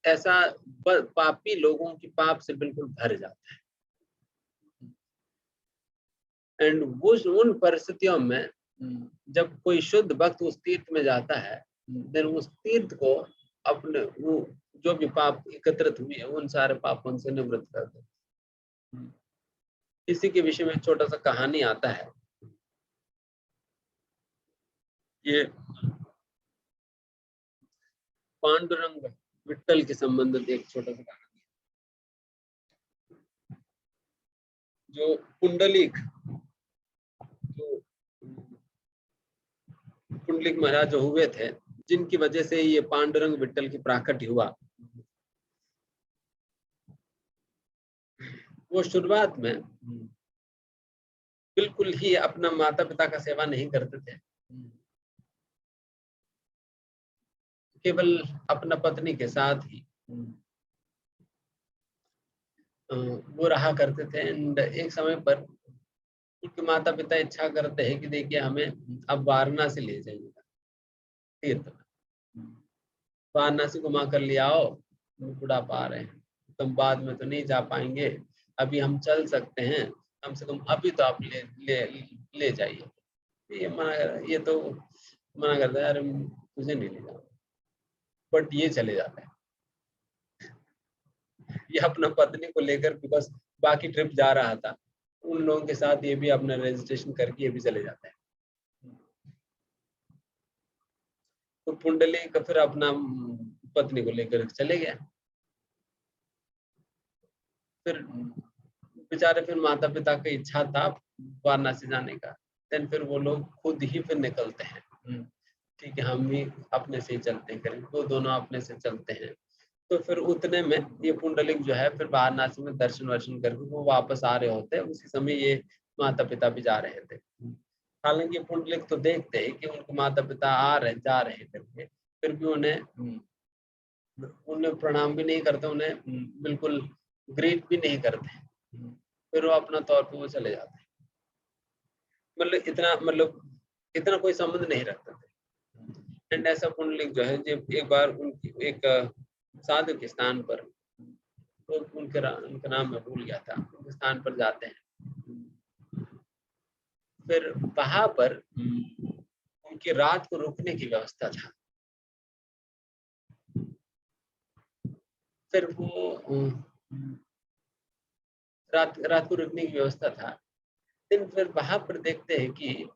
ऐसा पापी लोगों की पाप से बिल्कुल भर जाता है। एंड उन परिस्थितियों में जब कोई शुद्ध भक्त उस तीर्थ में जाता है, देन उस तीर्थ को अपने वो जो भी पाप एकत्रित हुए उन सारे पापों से निवृत्त कर देते। इसी के विषय में छोटा सा कहानी आता है। ये पांडुरंग विट्ठल के संबंधित एक छोटा सा कहानी है। जो पुंडलिक महाराज जो हुए थे, जिनकी वजह से ये पांडुरंग विट्ठल की प्राकट्य हुआ, वो शुरुआत में बिल्कुल ही अपना माता पिता का सेवा नहीं करते थे, केवल अपना पत्नी के साथ ही वो रहा करते थे। एंड एक समय पर उनके माता पिता इच्छा करते हैं कि देखिए हमें अब वाराणसी ले जाइएगा तीर्थ में, वाराणसी घुमा कर ले आओ, बुढ़ापा आ रहे हैं, तुम बाद में तो नहीं जा पाएंगे, अभी हम चल सकते हैं, कम से कम अभी तो आप ले जाइए। ये तो मना करता है, यार तुझे नहीं ले जाओ, बट ये चले जाता है। ये अपना पत्नी को लेकर बस बाकी ट्रिप जा रहा था, उन लोगों के साथ ये भी अपना रजिस्ट्रेशन करके ये भी चले जाता है। तो पुंडलिक फिर अपना पत्नी को लेकर चले गया। फिर बेचारे फिर माता पिता की इच्छा था वाराणसी जाने का, देन फिर वो लोग खुद ही फिर निकलते हैं, ठीक है हम भी अपने से ही चलते हैं, करें वो दोनों अपने से चलते हैं। तो फिर उतने में ये पुंडलिक जो है फिर वाराणसी में दर्शन वर्शन करके वो वापस आ रहे होते हैं, उसी समय ये माता पिता भी जा रहे थे। हालांकि पुंडलिक तो देखते हैं कि उनके माता पिता जा रहे करके, फिर भी उन्हें प्रणाम भी नहीं करते, उन्हें बिल्कुल ग्रीट भी नहीं करते, फिर वो अपना तौर पर वो चले जाते हैं। इतना कोई संबंध नहीं रखते थे। एंड ऐसा पुंडलिक जो है जब एक बार उनकी एक साधु के स्थान पर, तो उनका नाम मैं भूल गया था, उनके स्थान पर जाते हैं। फिर वहां पर उनकी रात को रुकने की व्यवस्था था। फिर वो रात को रुकने की व्यवस्था था। फिर वहां पर देखते हैं कि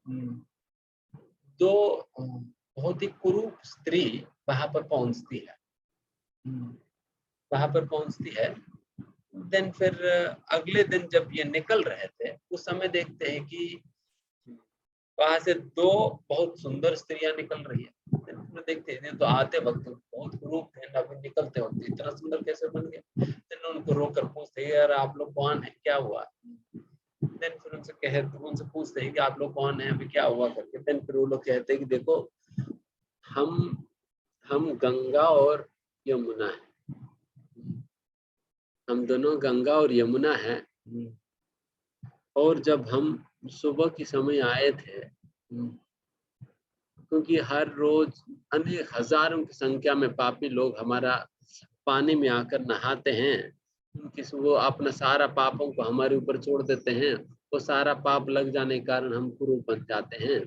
दो बहुत ही कुरूप स्त्री वहां पर पहुंचती है। देन फिर अगले दिन जब ये निकल रहे थे उस समय देखते हैं कि वहां से दो बहुत सुंदर स्त्रियां निकल रही है। देखते हैं तो आते वक्त बहुत कुरूप थे, अभी निकलते वक्त इतना सुंदर कैसे बन गए। देन उनको रोककर पूछते हैं यार आप लोग कौन है, क्या हुआ। देन फिर उनसे पूछते हैं कि आप लोग कौन है, अभी क्या हुआ करके। देन फिर वो लोग कहते हैं कि देखो हम गंगा और यमुना है, हम दोनों गंगा और यमुना है, और जब हम सुबह के समय आए थे, क्योंकि हर रोज अनेक हजारों की संख्या में पापी लोग हमारा पानी में आकर नहाते हैं, उनकी वो अपना सारा पापों को हमारे ऊपर छोड़ देते हैं, वो सारा पाप लग जाने के कारण हम कुरूप बन जाते हैं।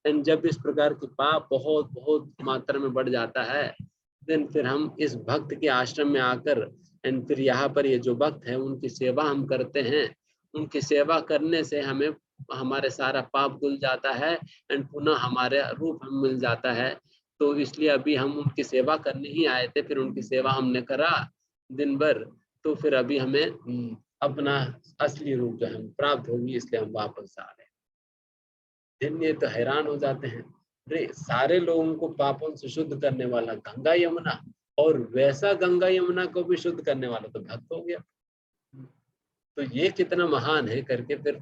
एंड जब इस प्रकार के पाप बहुत बहुत मात्रा में बढ़ जाता है, देन फिर हम इस भक्त के आश्रम में आकर एंड फिर यहाँ पर ये जो भक्त है उनकी सेवा हम करते हैं। उनकी सेवा करने से हमें हमारे सारा पाप धुल जाता है एंड पुनः हमारे रूप हम मिल जाता है। तो इसलिए अभी हम उनकी सेवा करने ही आए थे, फिर उनकी सेवा हमने करा दिन भर, तो फिर अभी हमें अपना असली रूप जो है प्राप्त होगी, इसलिए हम वापस आ रहे हैं। दिन ये तो हैरान हो जाते हैं, अरे सारे लोगों को पापों से शुद्ध करने वाला गंगा यमुना, और वैसा गंगा यमुना को भी शुद्ध करने वाला तो भक्त हो गया, तो ये कितना महान है करके फिर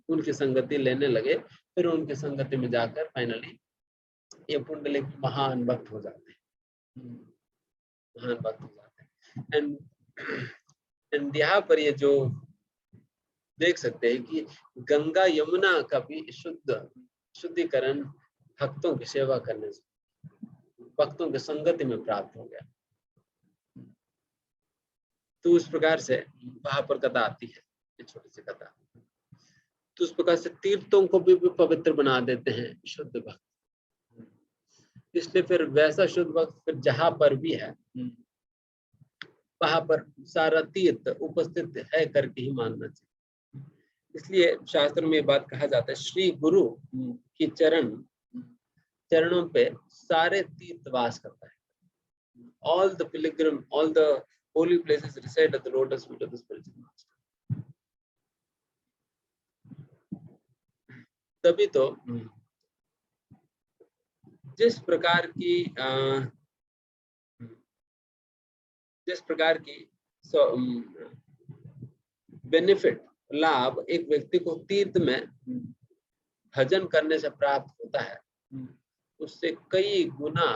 उनकी संगति लेने लगे। फिर उनकी संगति में जाकर फाइनली ये पुंडलिक महान भक्त हो जाते हैं, महान भक्त हो जाते हैं। एंड यहाँ पर ये जो देख सकते हैं कि गंगा यमुना का भी शुद्धिकरण भक्तों की सेवा करने से, भक्तों की संगति में प्राप्त हो गया। तो उस प्रकार से वहां पर कथा आती है, ये छोटी सी कथा। तो उस प्रकार से तीर्थों को भी पवित्र बना देते हैं शुद्ध भक्त, इसलिए फिर वैसा शुद्ध भक्त फिर जहां पर भी है वहां पर सारा तीर्थ उपस्थित है करके ही मानना चाहिए। इसलिए शास्त्र में बात कहा जाता है, श्री गुरु की चरणों पे सारे तीर्थ वास करता है। All the pilgrim, all the holy places reside at the lotus feet of the spiritual master. तभी तो जिस प्रकार की बेनिफिट लाभ एक व्यक्ति को तीर्थ में भजन करने से प्राप्त होता है, उससे कई गुना,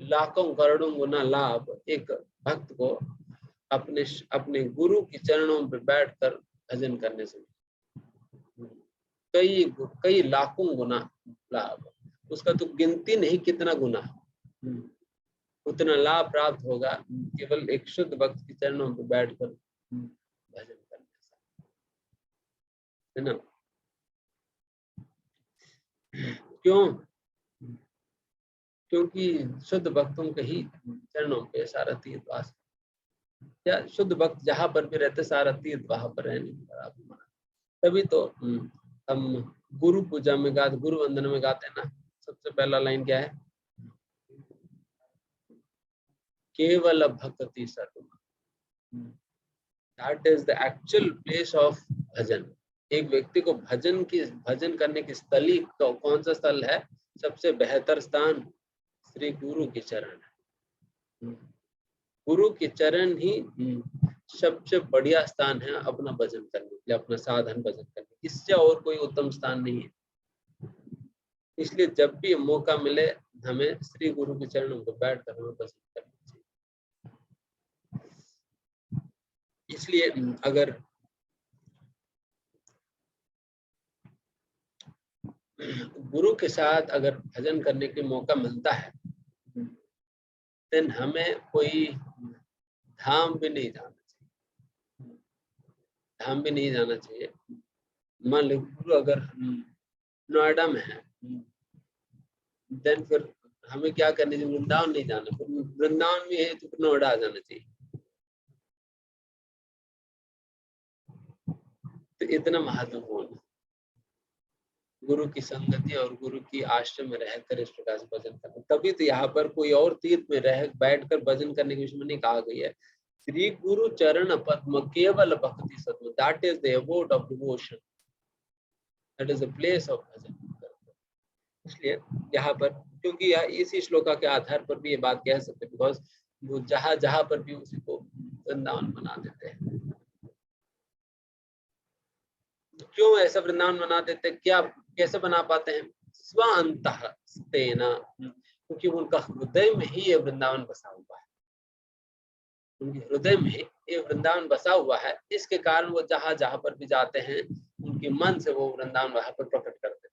लाखों करोड़ों गुना लाभ एक भक्त को अपने गुरु के चरणों पर बैठकर भजन करने से कई लाखों गुना लाभ, उसका तो गिनती नहीं कितना गुना उतना लाभ प्राप्त होगा केवल एक शुद्ध भक्त के चरणों पर बैठकर भजन करने से, है ना। क्यों? क्योंकि शुद्ध भक्तों के ही चरणों पे सारा तीर्थ वास, या शुद्ध भक्त जहां पर भी रहते सारा तीर्थ वहां पर रहने की बराबर माना। तभी तो हम गुरु पूजा में गाते, गुरु वंदन में गाते हैं ना, सबसे पहला लाइन क्या है? केवल भक्ति सर्वम, that is the actual place of bhajan. एक व्यक्ति को भजन करने की स्थली तो कौन सा स्थल है? सबसे बेहतर स्थान श्री गुरु के चरण है। गुरु के चरण ही सबसे बढ़िया स्थान है अपना भजन करने के लिए, अपना साधन भजन करने, इससे और कोई उत्तम स्थान नहीं है। इसलिए जब भी मौका मिले हमें श्री गुरु के चरणों पर बैठकर हमें भजन करना चाहिए। इसलिए अगर गुरु के साथ अगर भजन करने के मौका मिलता है, देन हमें कोई धाम भी नहीं जाना चाहिए, धाम भी नहीं जाना चाहिए। मान लो गुरु अगर नोएडा में है, देन फिर हमें क्या करना चाहिए? वृंदावन नहीं जाना, फिर वृंदावन में है तो नोएडा आ जाना चाहिए। तो इतना महत्वपूर्ण गुरु की संगति और गुरु की आश्रम में रहकर इस प्रकार से भजन करना। तभी तो यहाँ पर कोई और तीर्थ में रह बैठकर भजन करने के विषय में नहीं कहा गई है। श्री गुरु चरण पद्म केवल भक्ति सत्व, that is the abode of devotion, that is the place of bhajan. इसलिए यहाँ पर, क्योंकि इसी श्लोका के आधार पर भी ये बात कह सकते हैं, बिकॉज वो जहां पर भी उसी को वृंदावन बना देते हैं। क्यों ऐसा वृंदावन बना देते? क्या कैसे बना पाते हैं? स्वांतः स्तेना, क्योंकि उनका हृदय में ही ये वृंदावन बसा हुआ है। उनके हृदय में ये वृंदावन बसा हुआ है, इसके कारण वो जहां जहां पर भी जाते हैं उनके मन से वो वृंदावन वहां पर प्रकट कर देते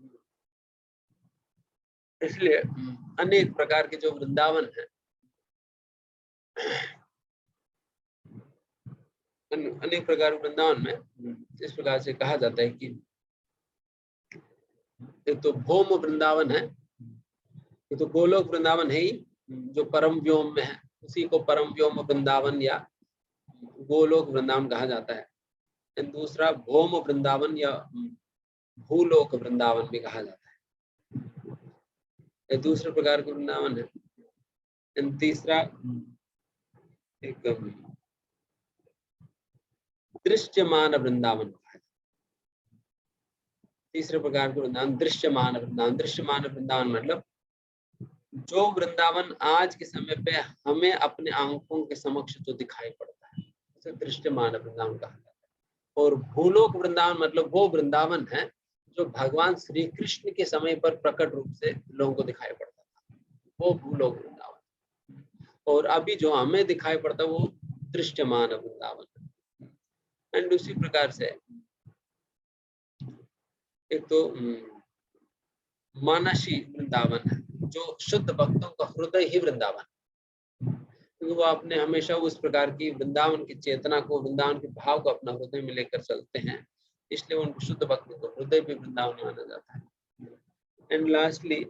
हैं। इसलिए अनेक प्रकार के जो वृंदावन है, अनेक प्रकार के वृंदावन में इस प्रकार से कहा जाता है कि एक तो भौम वृंदावन है, ये तो गोलोक वृंदावन है ही, जो परम व्योम में है, उसी को परम व्योम वृंदावन या गोलोक वृंदावन कहा जाता है। दूसरा भौम वृंदावन या भूलोक वृंदावन भी कहा जाता है, ये दूसरे प्रकार के वृंदावन है। तीसरा एक दृश्यमान वृंदावन, तीसरे प्रकार के वृंदावन दृश्यमान वृंदावन। दृश्यमान वृंदावन मतलब जो वृंदावन आज के समय पे हमें अपने आंखों के समक्ष जो दिखाई पड़ता है उसे दृश्यमान वृंदावन कहा जाता है। और भूलोक वृंदावन मतलब वो वृंदावन है जो भगवान श्री कृष्ण के समय पर प्रकट रूप से लोगों को दिखाई पड़ता था, वो भूलोक वृंदावन। और अभी जो हमें दिखाई पड़ता है वो दृश्यमान वृंदावन। एंड उसी प्रकार से एक तो मानसी वृंदावन है, जो शुद्ध भक्तों का हृदय ही वृंदावन, क्योंकि वो अपने हमेशा उस प्रकार की वृंदावन की चेतना को, वृंदावन के भाव को अपना हृदय में लेकर चलते हैं, इसलिए उनको शुद्ध भक्तों को हृदय भी वृंदावन माना जाता है। एंड लास्टली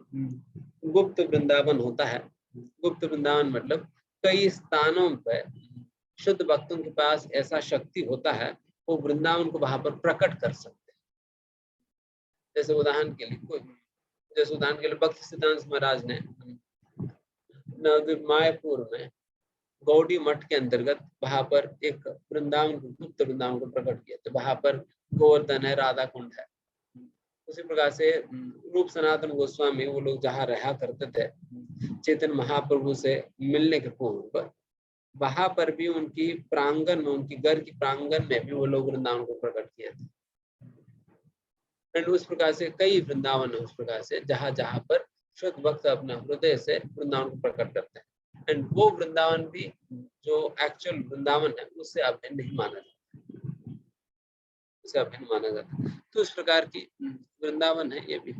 गुप्त वृंदावन होता है। गुप्त वृंदावन मतलब कई स्थानों पर शुद्ध भक्तों के पास ऐसा शक्ति होता है, वो वृंदावन को वहां पर प्रकट कर सकते हैं। जैसे उदाहरण के लिए भक्ति सिद्धांत महाराज ने नवद्वीप मायापुर में गौड़ी मठ के अंतर्गत वहां पर एक वृंदावन को, गुप्त वृंदावन को प्रकट किया। तो वहां पर गोवर्धन है, राधा कुंड है। उसी प्रकार से रूप सनातन गोस्वामी वो लोग जहाँ रहा करते थे चैतन्य महाप्रभु से मिलने के पूर्व, वहां पर भी उनकी प्रांगण में, उनकी घर की प्रांगण में भी वो लोग वृंदावन को प्रकट किए थे। उस प्रकार से कई वृंदावन है उस प्रकार से जहां जहां पर शुद्ध भक्त अपना हृदय से वृंदावन को प्रकट करते हैं। एंड वो वृंदावन भी जो एक्चुअल वृंदावन है उससे अभिन्न नहीं माना जाता, उससे अभिन्न माना जाता। तो इस प्रकार की वृंदावन है ये भी।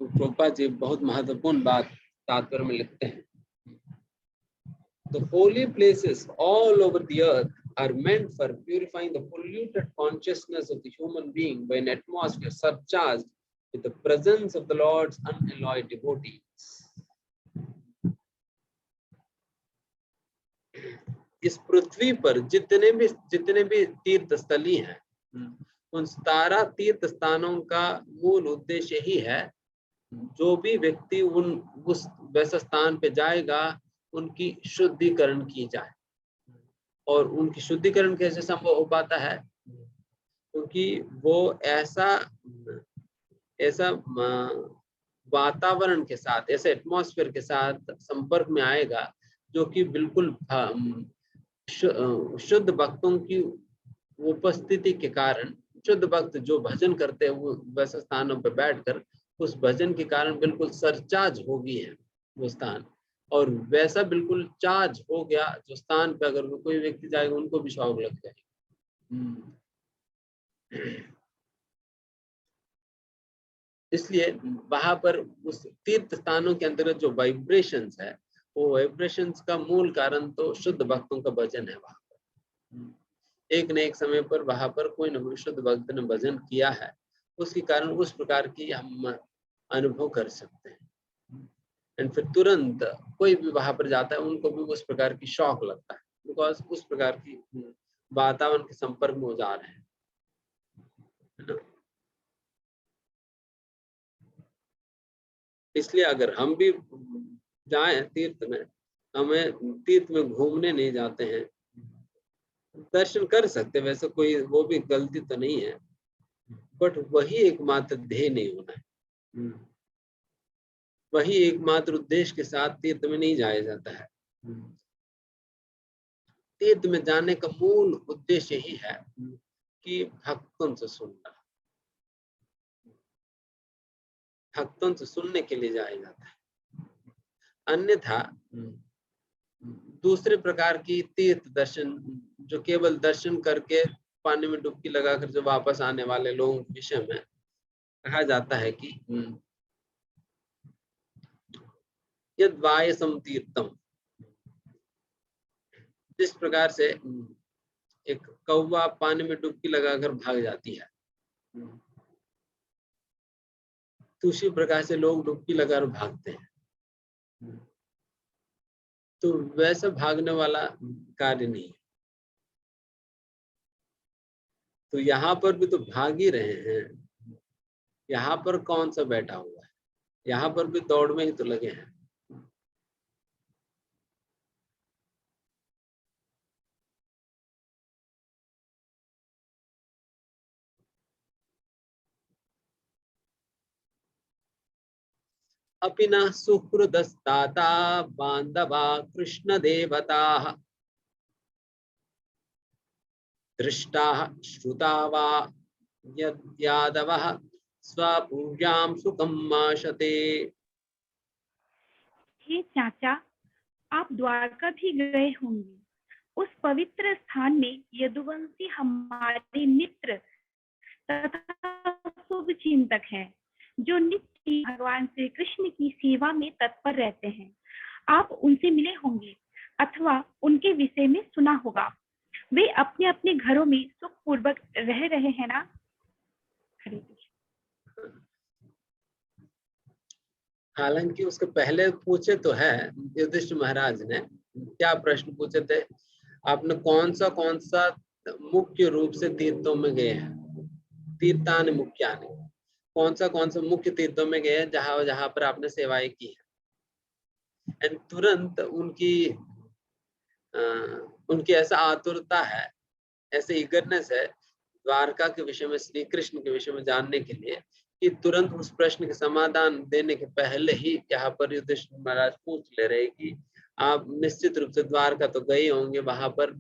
तो प्रभुपाद जी बहुत महत्वपूर्ण बात तात्पर्य में लिखते हैं, The holy places all over the earth are meant for purifying the polluted consciousness of the human being by an atmosphere surcharged with the presence of the Lord's unalloyed devotees. इस पृथ्वी पर जितने भी तीर्थ स्थली हैं, उन सारा तीर्थ स्थानों का मूल उद्देश्य ही है जो भी व्यक्ति उस वैसे स्थान पे जाएगा उनकी शुद्धिकरण की जाए। और उनकी शुद्धिकरण कैसे संभव हो पाता है? क्योंकि वो ऐसा वातावरण के साथ, ऐसे एटमॉस्फेयर के साथ संपर्क में आएगा जो कि बिल्कुल शुद्ध भक्तों की उपस्थिति के कारण, शुद्ध भक्त जो भजन करते हैं वो वैसे स्थानों पर बैठकर उस भजन के कारण बिल्कुल सरचार्ज हो गई है वो स्थान, और वैसा बिल्कुल चार्ज हो गया जो स्थान पे अगर कोई व्यक्ति जाएगा उनको भी शौक लग जाएगा। इसलिए वहां पर उस तीर्थ स्थानों के अंतर्गत जो वाइब्रेशंस है, वो वाइब्रेशंस का मूल कारण तो शुद्ध भक्तों का भजन है। वहां पर एक न एक समय पर वहां पर कोई न कोई शुद्ध भक्त ने भजन किया है, उसके कारण उस प्रकार की हम अनुभव कर सकते हैं। एंड फिर तुरंत कोई भी वहां पर जाता है उनको भी उस प्रकार की शौक लगता है, बिकॉज उस प्रकार की वातावरण के संपर्क में जा रहे हैं, है ना। इसलिए अगर हम भी जाएं तीर्थ में, हमें तीर्थ में घूमने नहीं जाते हैं, दर्शन कर सकते, वैसे कोई वो भी गलती तो नहीं है, बट वही एकमात्र ध्येय नहीं होना है, वही एकमात्र उद्देश्य के साथ तीर्थ में नहीं जाया जाता है। तीर्थ में जाने का मूल उद्देश्य ही है कि भक्तों से सुनना, भक्तों से सुनने के लिए जाया जाता है। अन्यथा दूसरे प्रकार की तीर्थ दर्शन, जो केवल दर्शन करके पानी में डुबकी लगाकर जो वापस आने वाले लोगों के विषय में कहा जाता है कि यद वायसम तीर्थम, जिस प्रकार से एक कौवा पानी में डुबकी लगाकर भाग जाती है, तो उसी प्रकार से लोग डुबकी लगाकर भागते हैं। तो वैसा भागने वाला कार्य नहीं। तो यहाँ पर भी तो भाग ही रहे हैं, यहाँ पर कौन सा बैठा हुआ है, यहाँ पर भी दौड़ में ही तो लगे हैं। अपि न सुहृदस्ताता बान्धवा कृष्ण देवताः दृष्टाः श्रुता वा यादवः स्वपूर्यां सुखं माशते। हे चाचा, आप द्वारका भी गए होंगे। उस पवित्र स्थान में यदुवंशी हमारे मित्र तथा शुभ चिंतक हैं, जो नित्य भगवान श्री कृष्ण की सेवा में तत्पर रहते हैं। आप उनसे मिले होंगे अथवा उनके विषय में सुना होगा। वे अपने अपने घरों में सुखपूर्वक रह रहे हैं ना? हरे कृष्ण। हालांकि उसके पहले पूछे तो है युधिष्ठिर महाराज ने, क्या प्रश्न पूछे थे? आपने कौन सा मुख्य रूप से तीर्थों में गए हैं? तीर्थान मुख्यानि, कौन सा मुख्य तीर्थों में गए हैं जहां जहां पर आपने सेवाएं की है? एंड तुरंत उनकी ऐसा आतुरता है, ऐसे ईगरनेस है द्वारका के विषय में, श्री कृष्ण के विषय में जानने के लिए, कि तुरंत उस प्रश्न के समाधान देने के पहले ही यहाँ पर युधिष्ठिर महाराज पूछ ले रहे कि आप निश्चित रूप से द्वारका तो गए होंगे, वहां पर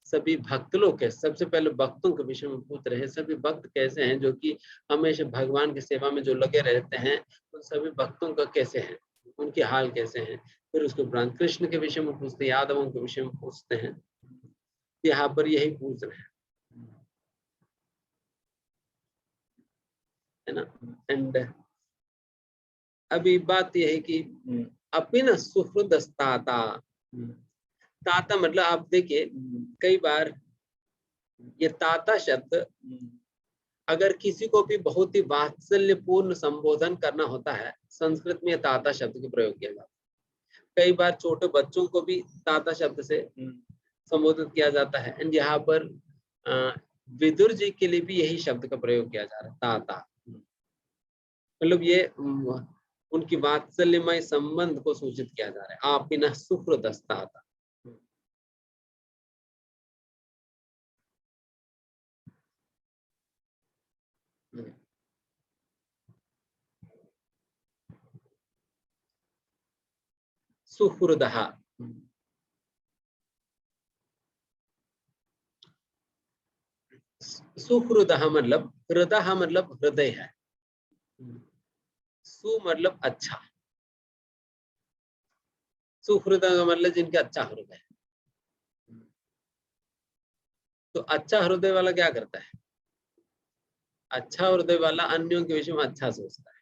सभी भक्त लोग के, सबसे पहले भक्तों के विषय में पूछ रहे हैं। सभी भक्त कैसे हैं जो कि हमेशा भगवान की सेवा में जो लगे रहते हैं, उन सभी भक्तों का कैसे हैं, उनके हाल कैसे हैं। फिर उसके उपरांत कृष्ण के विषय में पूछते, यादवों के विषय में पूछते हैं। यहाँ पर यही पूछ रहे हैं, है ना। एंड अभी बात यह है कि अपि न सुहृदस्ताता, ताता मतलब आप देखिए कई बार ये ताता शब्द, अगर किसी को भी बहुत ही वात्सल्यपूर्ण संबोधन करना होता है, संस्कृत में ताता शब्द का प्रयोग किया जाता है। कई बार छोटे बच्चों को भी ताता शब्द से संबोधित किया जाता है। एंड यहाँ पर विदुर जी के लिए भी यही शब्द का प्रयोग किया जा रहा है, ताता। मतलब ये उनकी वात्सल्यमय संबंध को सूचित किया जा रहा है। आप बिना सुहृदस्ताता, सुहृदः, सुहृदः मतलब हृदय मतलब हृदय है, सु मतलब अच्छा, सुहृदय का मतलब जिनका अच्छा हृदय है। तो अच्छा हृदय वाला क्या करता है? अच्छा हृदय वाला अन्यों के विषय में अच्छा सोचता है।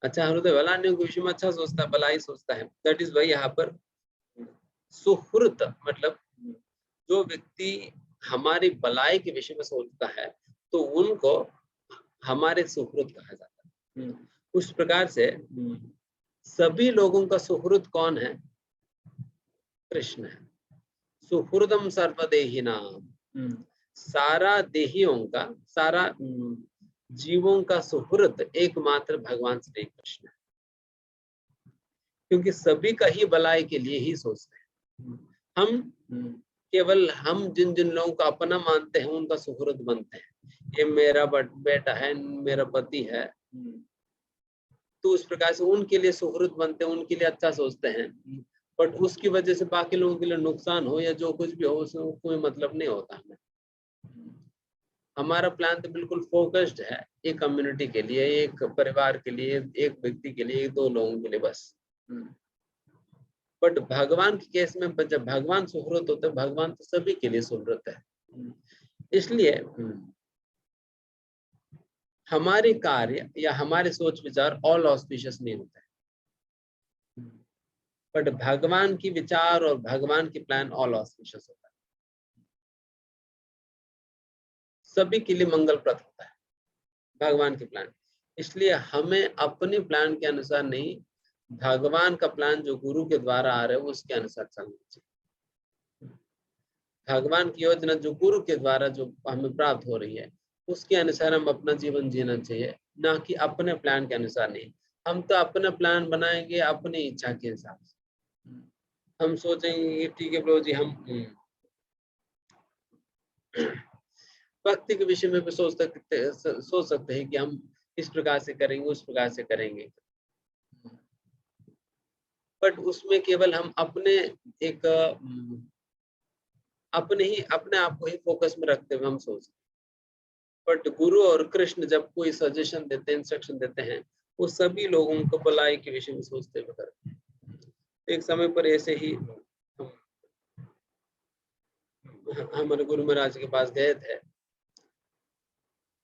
अच्छा हृदय वाला अन्यों के विषय में अच्छा सोचता है, भलाई सोचता है। दैट इज वाई यहाँ पर सुहृद मतलब जो व्यक्ति हमारी भलाई के विषय में सोचता है, तो उनको हमारे सुहृद कहा जाता है। उस प्रकार से सभी लोगों का सुहृद कौन है? कृष्ण है। सुहृदम सर्वदेहिनाम, सारा देहियों का, सारा जीवों का सुहृद एकमात्र भगवान श्री कृष्ण है, क्योंकि सभी का ही भलाई के लिए ही सोचते हैं। हम केवल हम जिन जिन लोगों को अपना मानते हैं उनका सुहृद बनते हैं। ये मेरा बेटा है, मेरा पति है, तो उस प्रकार से उनके लिए सुहृद बनते हैं, उनके लिए अच्छा सोचते हैं। बट उसकी वजह से बाकी लोगों के लिए नुकसान हो या जो कुछ भी हो, उसमें कोई मतलब नहीं होता हमें। हमारा प्लान तो बिल्कुल फोकस्ड है एक कम्युनिटी के लिए, एक परिवार के लिए, एक व्यक्ति के लिए, 2 लोगों के लिए बस। बट भगवान के केस में जब भगवान सुहृत होते, भगवान तो सभी के लिए सुहृत है। इसलिए हमारे कार्य या हमारे सोच विचार ऑल ऑस्पिशियस नहीं होते, बट भगवान की विचार और भगवान की प्लान ऑल ऑस्पिशियस होता है, सभी के लिए मंगलप्रद होता है भगवान की प्लान। इसलिए हमें अपने प्लान के अनुसार नहीं, भगवान का प्लान जो गुरु के द्वारा आ रहा है उसके अनुसार चलना चाहिए। भगवान की योजना जो गुरु के द्वारा जो हमें प्राप्त हो रही है उसके अनुसार हम अपना जीवन जीना चाहिए, ना कि अपने प्लान के अनुसार नहीं। हम तो अपना प्लान बनाएंगे अपनी इच्छा के हिसाब से। हम सोचेंगे ठीक है प्रभु जी, हम भक्ति के विषय में भी सोच सकते हैं कि हम इस प्रकार से करेंगे, उस प्रकार से करेंगे, बट उसमें केवल हम अपने अपने आप को ही फोकस में रखते हुए हम सोचते। बट गुरु और कृष्ण जब कोई सजेशन देते हैं, इंस्ट्रक्शन देते हैं, वो सभी लोगों को भलाई के विषय में सोचते हुए करते हैं। एक समय पर ऐसे ही हमारे गुरु महाराज के पास गए थे,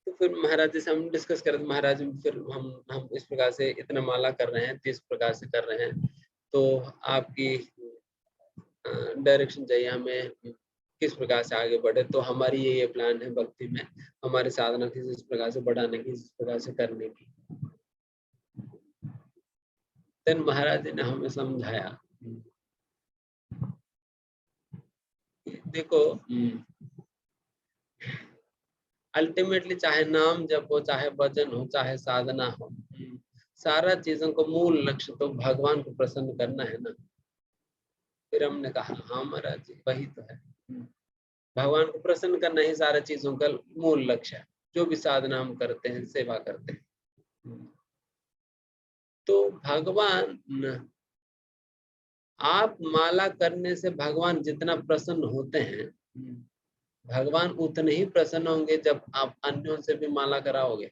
तो फिर महाराज जी से हम डिस्कस कर रहे थे, महाराज फिर हम इस प्रकार से इतना माला कर रहे हैं, 30 प्रकार से कर रहे हैं, तो आपकी डायरेक्शन चाहिए, हमें किस प्रकार से आगे बढ़े। तो हमारी ये प्लान है भक्ति में, हमारी साधना किस प्रकार से बढ़ाने की, किस प्रकार से करने की। देन महाराज जी ने हमें समझाया, देखो अल्टीमेटली चाहे नाम जप हो, चाहे भजन हो, चाहे साधना हो, सारा चीजों को मूल लक्ष्य तो भगवान को प्रसन्न करना है ना। फिर हमने कहा हाँ महाराज जी वही तो है, भगवान को प्रसन्न करना ही सारा चीजों का मूल लक्ष्य है। जो भी साधना हम करते हैं, सेवा करते हैं, तो भगवान, आप माला करने से भगवान जितना प्रसन्न होते हैं, भगवान उतने ही प्रसन्न होंगे जब आप अन्यों से भी माला कराओगे।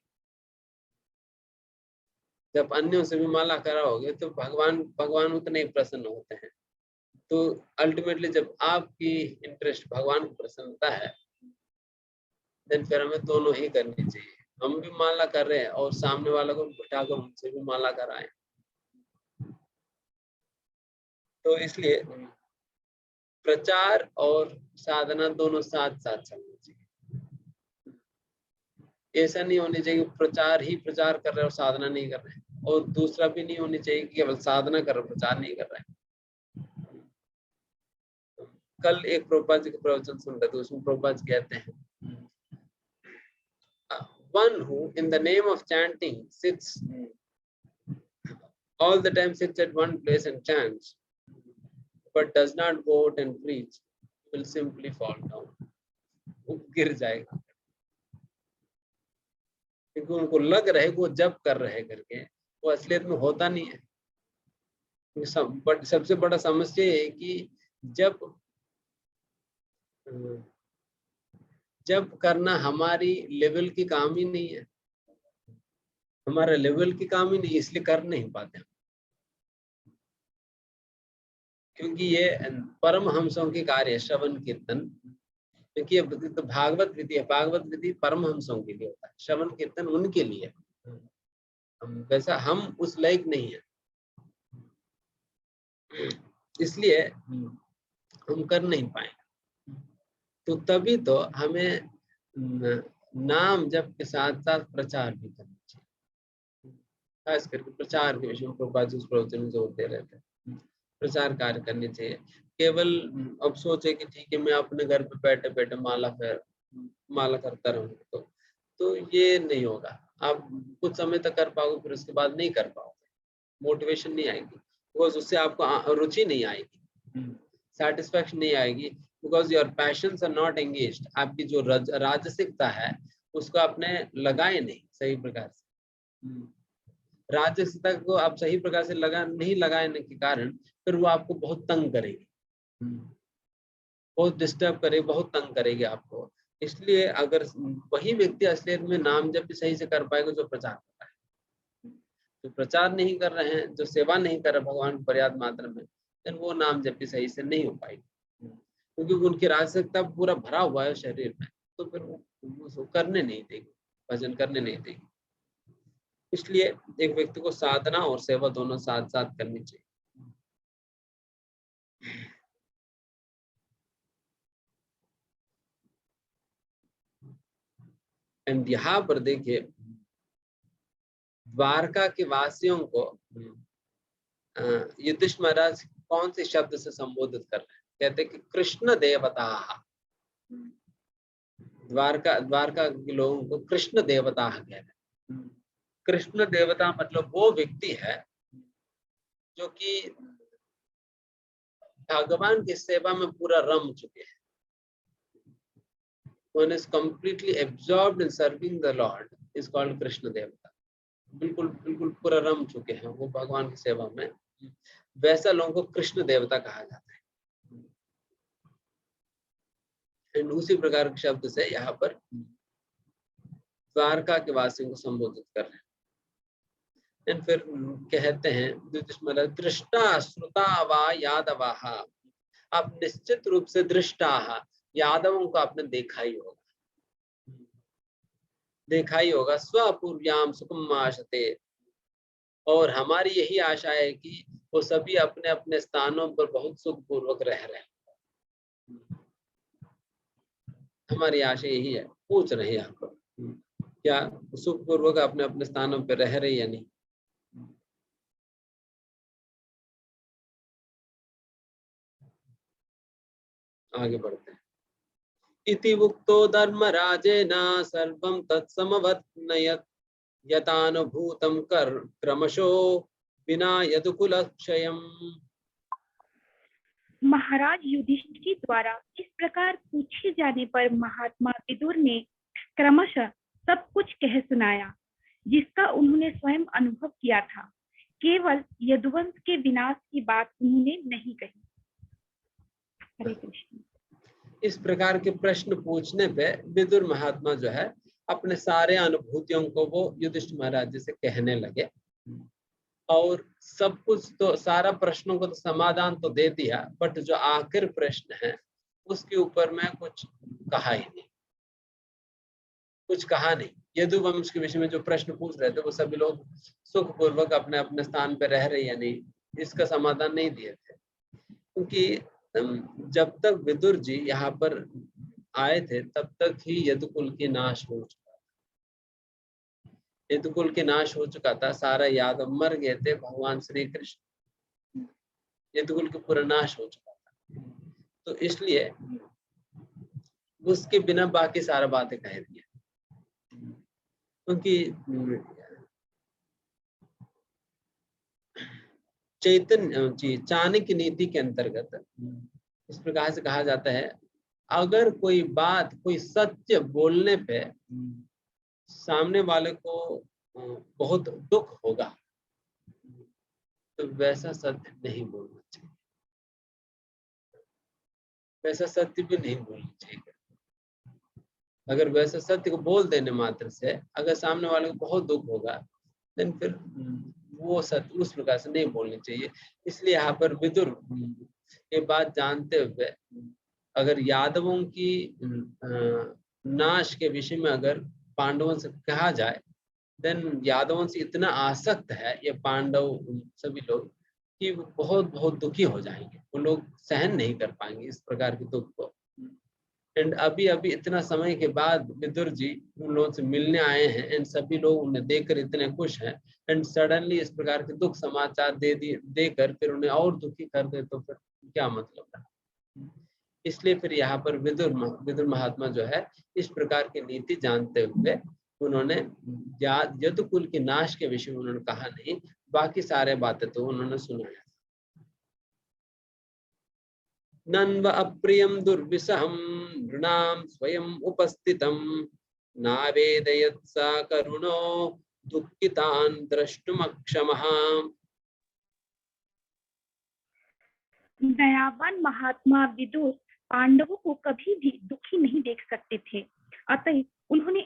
जब अन्यों से भी माला कराओगे तो भगवान उतने ही प्रसन्न होते हैं। तो अल्टीमेटली जब आपकी इंटरेस्ट भगवान की प्रसन्नता है, देन फिर हमें दोनों ही करनी चाहिए। हम भी माला कर रहे हैं और सामने वाला को बिठाकर उनसे भी माला कराएं। तो इसलिए प्रचार और साधना दोनों साथ साथ चलना चाहिए। ऐसा नहीं होनी चाहिए प्रचार ही प्रचार कर रहे और साधना नहीं कर रहे, और दूसरा भी नहीं होनी चाहिए कि केवल साधना कर रहे प्रचार नहीं कर रहे। कल एक प्रभुपाद जी का प्रवचन सुन रहे थे, उसमें प्रभुपाद जी कहते हैं, one who in the name of chanting sits all the time, sits at one place and chants, but does not go out and preach, will simply fall down. वो गिर जाएगा, क्योंकि उनको लग रहा है कि वो जप कर रहे करके, वो असलियत में होता नहीं है। बट सबसे बड़ा समस्या ये है कि जब करना हमारी लेवल की काम ही नहीं है, हमारा लेवल की काम ही नहीं, इसलिए कर नहीं पाते हम। क्योंकि ये परमहंसों के कार्य है श्रवण कीर्तन, क्योंकि ये तो भागवत विधि है, भागवत विधि परमहंसों के लिए होता है, श्रवण कीर्तन उनके लिए। वैसा हम उस लायक नहीं है, इसलिए हम कर नहीं पाएंगे। तो तभी तो हमें नाम जप के साथ साथ प्रचार भी करना चाहिए। खास करके प्रचार के विषय में प्रभुपाद जी उस प्रवचन में जोर दे रहे थे, प्रचार कार्य करने चाहिए। केवल अब सोचे कि ठीक है मैं अपने घर पे बैठे बैठे माला करता रहूंगा, तो ये नहीं होगा। आप कुछ समय तक कर पाओगे, फिर उसके बाद नहीं कर पाओगे, मोटिवेशन नहीं आएगी, बिकॉज उससे आपको रुचि नहीं आएगी, सेटिस्फैक्शन नहीं आएगी, because your passions are not engaged. आपकी जो राजसिकता है उसको आपने लगाए नहीं सही प्रकार से। राजसिकता को आप सही प्रकार से नहीं लगाने के कारण फिर वो आपको बहुत तंग करेगी, बहुत डिस्टर्ब करेगी, बहुत तंग करेगी आपको। इसलिए अगर वही व्यक्ति असलियत में नाम जप भी सही से कर पाएगा जो प्रचार कर रहा है। जो प्रचार नहीं कर रहे हैं, जो सेवा नहीं कर रहे भगवान की पर्याप्त मात्रा में, then वो नाम जप भी सही से नहीं हो पाएगी, क्योंकि उनकी राजसिकता पूरा भरा हुआ है शरीर में, तो फिर वो उसको करने नहीं देगी, भजन करने नहीं देगी। इसलिए एक व्यक्ति को साधना और सेवा दोनों साथ साथ करनी चाहिए। एंड यहाँ पर देखिए द्वारका के वासियों को युधिष्ठिर महाराज कौन से शब्द से संबोधित कर रहे हैं? कहते कि कृष्ण देवता। द्वारका के लोगों को कृष्ण देवता कह रहे हैं। कृष्ण देवता मतलब वो व्यक्ति है जो कि भगवान की सेवा में पूरा रम चुके हैं। One is completely absorbed in serving the Lord is called Krishna देवता। बिल्कुल बिल्कुल पूरा रम चुके हैं वो भगवान की सेवा में, वैसा लोगों को कृष्ण देवता कहा जाता है। एंड उसी प्रकार के शब्द से यहाँ पर द्वारका के वासियों को संबोधित कर रहे हैं। एंड फिर कहते हैं युधिष्ठिर दृष्टा श्रुता वा यादवाः, आप निश्चित रूप से दृष्टा, यादवों को आपने देखा ही होगा, स्वपूर्व्याम सुखम आशते, और हमारी यही आशा है कि वो सभी अपने अपने स्थानों पर बहुत सुखपूर्वक रह रहे हैं। हमारी आशा यही है। पूछ रहे हैं यहाँ पर क्या सुखपूर्वक अपने अपने स्थानों पर रह रहे या नहीं। आगे बढ़ते हैं। इति उक्तो धर्मराजेन सर्वं तत्समवत्नयत् यथानुभूतं क्रमशो विना यदुकुलक्षयम्। महाराज युधिष्ठिर द्वारा इस प्रकार पूछे जाने पर महात्मा विदुर ने क्रमशः सब कुछ कह सुनाया जिसका उन्होंने स्वयं अनुभव किया था। केवल यदुवंश के विनाश की बात उन्होंने नहीं कही। हरे कृष्ण। इस प्रकार के प्रश्न पूछने पे विदुर महात्मा जो है अपने सारे अनुभूतियों को वो युधिष्ठिर महाराज जी से कहने लगे, और सब कुछ तो सारा प्रश्नों को तो समाधान तो दे दिया, बट जो आखिर प्रश्न है उसके ऊपर मैं कुछ कहा नहीं। यदुवंश के विषय में जो प्रश्न पूछ रहे थे वो सभी लोग सुखपूर्वक अपने अपने स्थान पर रह रहे या नहीं, इसका समाधान नहीं दिए थे। क्योंकि जब तक विदुर जी यहाँ पर आए थे तब तक ही यदुकुल की नाश हो चुका था। यदुकुल के नाश हो चुका था, सारा यादव मर गए थे, भगवान श्री कृष्ण, यदुकुल का पूरा नाश हो चुका था। तो इसलिए उसके बिना बाकी सारा बातें कह दिया, क्योंकि चाणक्य नीति के अंतर्गत इस प्रकार से कहा जाता है, अगर कोई बात कोई सत्य बोलने पे सामने वाले को बहुत दुख होगा तो वैसा सत्य नहीं बोलना चाहिए, वैसा सत्य भी नहीं बोलना चाहिए। अगर वैसा सत्य को बोल देने मात्र से अगर सामने वाले को बहुत दुख होगा तो फिर वो सत्य उस प्रकार से नहीं बोलनी चाहिए। इसलिए यहाँ पर विदुर ये बात जानते हुए अगर यादवों की नाश के विषय में अगर पांडवों से कहा जाए, देन यादवों से इतना आसक्त है ये पांडव सभी लोग कि वो बहुत बहुत दुखी हो जाएंगे, वो लोग सहन नहीं कर पाएंगे इस प्रकार के दुख को। एंड अभी इतना समय के बाद विदुर जी उन लोगों से मिलने आए हैं, एंड सभी लोग उन्हें देखकर इतने खुश हैं, एंड सडनली इस प्रकार के दुख समाचार देकर फिर उन्हें और दुखी कर दे तो फिर क्या मतलब है। इसलिए फिर यहाँ पर विदुर महात्मा जो है इस प्रकार की नीति जानते हुए उन्होंने यदुकुल के नाश के विषय में उन्होंने कहा नहीं, बाकी सारे बातें तो उन्होंने सुनाया। नन्व अप्रियं दुर्विसहं नृणां स्वयं उपस्थितं नावेदयत् सा करुणो दुःखितान् द्रष्टुमक्षमः। दयावान महात्मा विदुर पांडवों को कभी भी दुखी नहीं देख सकते थे। अतः उन्होंने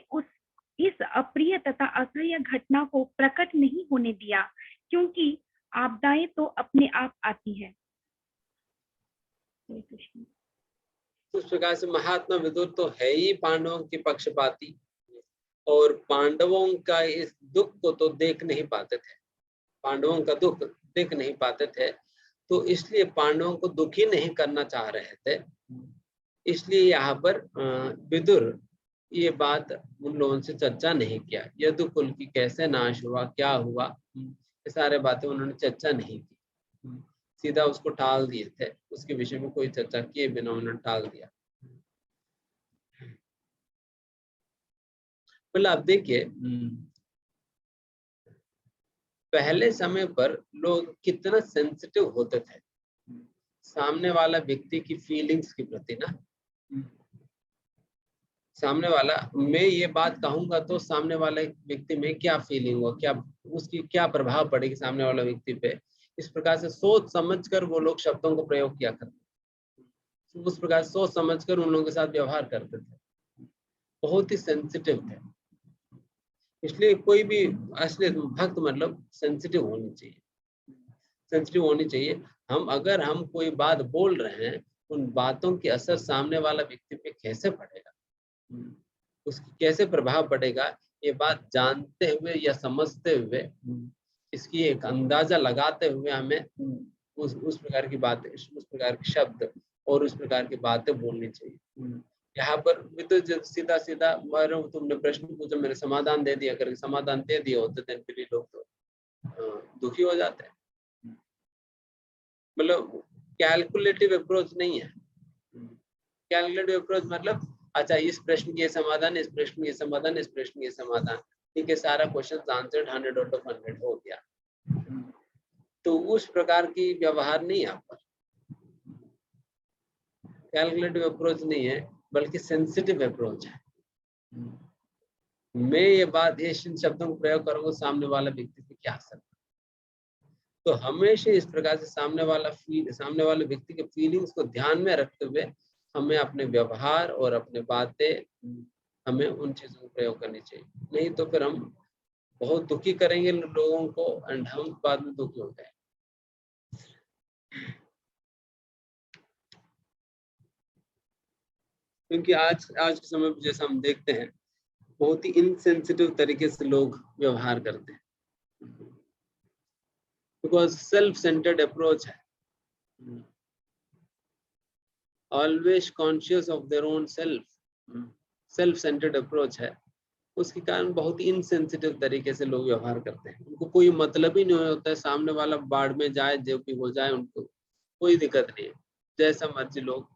इस अप्रिय तथा असह्य घटना को प्रकट नहीं होने दिया, क्योंकि आपदाएं तो अपने आप आती है। उस प्रकार से महात्मा विदुर तो है ही पांडवों के पक्षपाती, और पांडवों का इस दुख को तो देख नहीं पाते थे, पांडवों का दुख देख नहीं पाते थे, तो इसलिए पांडवों को दुखी नहीं करना चाह रहे थे। इसलिए यहाँ पर विदुर ये बात उन लोगों से चर्चा नहीं किया। यदुकुल की कैसे नाश हुआ, क्या हुआ, ये सारे बातें उन्होंने चर्चा नहीं की, सीधा उसको टाल दिए थे। उसके विषय में कोई चर्चा किए बिना उन्होंने टाल दिया। बोला अब देखिए, पहले समय पर लोग कितना सेंसिटिव होते थे सामने वाला व्यक्ति की फीलिंग्स के प्रति ना। सामने वाला, मैं ये बात कहूंगा तो सामने वाले व्यक्ति में क्या फीलिंग हो, क्या उसकी क्या प्रभाव पड़ेगी सामने वाला व्यक्ति पे, इस प्रकार से सोच समझकर वो लोग शब्दों को प्रयोग किया करते, उस प्रकार सोच समझकर उन लोगों के साथ व्यवहार करते थे, बहुत ही सेंसिटिव थे। इसलिए कोई भी असली भक्त मतलब सेंसिटिव होनी चाहिए, सेंसिटिव होनी चाहिए। अगर हम कोई बात बोल रहे हैं, उन बातों की असर सामने वाला व्यक्ति पे कैसे पड़ेगा, उसकी कैसे प्रभाव पड़ेगा, ये बात जानते हुए या समझते हुए, इसकी एक अंदाजा लगाते हुए हमें उस प्रकार की बातें, उस प्रकार के शब्द और उस प्रकार की बातें बोलनी चाहिए। यहाँ पर विद्युत सीधा सीधा तुमने प्रश्न पूछा, मैंने समाधान दे दिया करके समाधान दे दिया होते थे, फिर लोग तो दुखी हो जाते हैं। मतलब कैलकुलेटिव अप्रोच नहीं है। कैलकुलेटिव अप्रोच मतलब अच्छा इस प्रश्न के समाधान, इस प्रश्न के समाधान, इस प्रश्न के समाधान, ठीक है, सारा क्वेश्चन आंसर्ड 100 आउट ऑफ 100 हो गया। तो उस प्रकार की व्यवहार नहीं यहाँ पर, कैलकुलेटिव अप्रोच नहीं है, बल्कि सेंसिटिव अप्रोच है। मैं ये बात इन शब्दों को प्रयोग करूंगा, सामने वाला व्यक्ति पे क्या असर, तो हमेशा इस प्रकार से सामने वाले व्यक्ति के फीलिंग्स को ध्यान में रखते हुए हमें अपने व्यवहार और अपने बातें, हमें उन चीजों को प्रयोग करनी चाहिए। नहीं तो फिर हम बहुत दुखी करेंगे लोगों को एंड हम बाद में दुखी हो जाएंगे। क्योंकि आज के समय में जैसा हम देखते हैं, बहुत ही इनसेंसिटिव तरीके से लोग व्यवहार करते हैं, बिकॉज सेल्फ सेंटर्ड अप्रोच है, always conscious of their own self centred approach है। उसके कारण बहुत ही इनसेंसिटिव तरीके से लोग व्यवहार करते हैं। उनको कोई मतलब ही नहीं होता है, सामने वाला बाढ़ में जाए, जो भी हो जाए, उनको कोई दिक्कत नहीं है, जैसा मर्जी लोग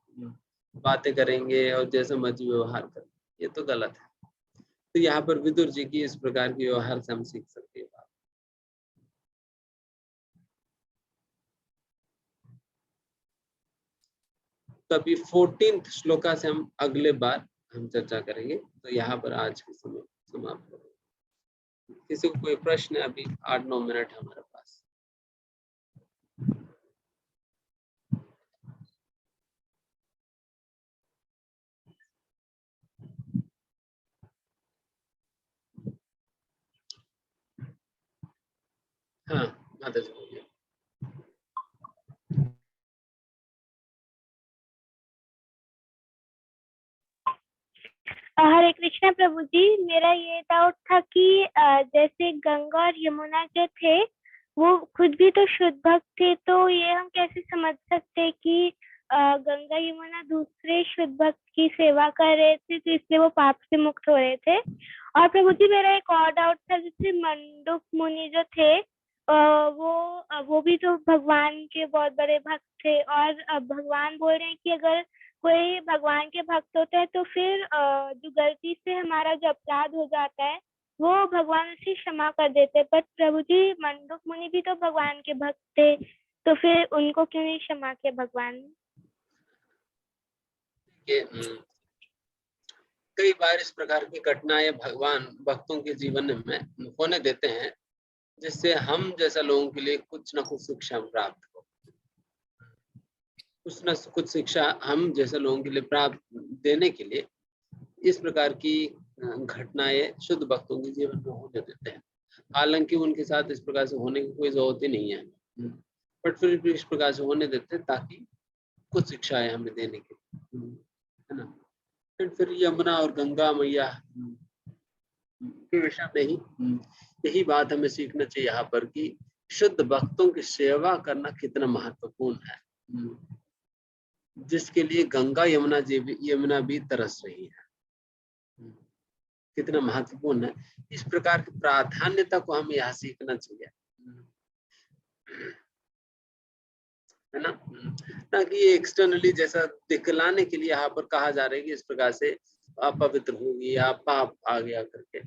बातें करेंगे और जैसा मर्जी व्यवहार करेंगे, ये तो गलत है। तो यहाँ पर विदुर जी की इस प्रकार की व्यवहार से हम सीख सकते हैं। तो अभी 14th श्लोका से हम अगले बार हम चर्चा करेंगे। तो यहाँ पर आज के समय समाप्त हो। किसी को कोई प्रश्न है? अभी 8-9 मिनट है हमारे पास। हाँ माता जी बोलिए। हरे कृष्णा प्रभु जी, मेरा ये डाउट था कि जैसे गंगा और यमुना जो थे वो खुद भी तो शुद्ध भक्त थे, तो ये हम कैसे समझ सकते हैं कि गंगा यमुना दूसरे शुद्ध भक्त की सेवा कर रहे थे तो इसलिए वो पाप से मुक्त हो रहे थे। और प्रभु जी मेरा एक और डाउट था, जैसे मंडूक मुनि जो थे वो भी तो भगवान के बहुत बड़े भक्त थे, और भगवान बोल रहे हैं कि अगर कोई भगवान के भक्त होता है तो फिर जो गलती से हमारा जो अपराध हो जाता है वो भगवान उसे क्षमा कर देते हैं। पर प्रभु जी मंडूक मुनि भी तो भगवान के भक्त थे, तो फिर उनको क्यों नहीं क्षमा किया भगवान ने? कई बार इस प्रकार की घटनाएं भगवान भक्तों के जीवन में होने देते हैं, जिससे हम जैसा लोगों के लिए कुछ न कुछ शिक्षा प्राप्त हो, कुछ न कुछ शिक्षा हम जैसे लोगों के लिए प्राप्त देने के लिए इस प्रकार की घटनाएं शुद्ध भक्तों के जीवन में होने देते हैं। हालांकि उनके साथ इस प्रकार से होने की कोई जरूरत ही नहीं है, बट फिर भी इस प्रकार से होने देते हैं ताकि कुछ शिक्षाएं हमें देने की, है ना। फिर यमुना और गंगा मैया के विषय में ही यही बात हमें सीखना चाहिए यहाँ पर कि शुद्ध भक्तों की सेवा करना कितना महत्वपूर्ण है, जिसके लिए गंगा यमुना भी तरस रही है। कितना महत्वपूर्ण है, इस प्रकार की प्राधान्यता को हमें यहाँ सीखना चाहिए, है ना। ताकि ये एक्सटर्नली जैसा दिखलाने के लिए यहाँ पर कहा जा रहा है कि इस प्रकार से अपवित्र होगी या पाप आ गया करके,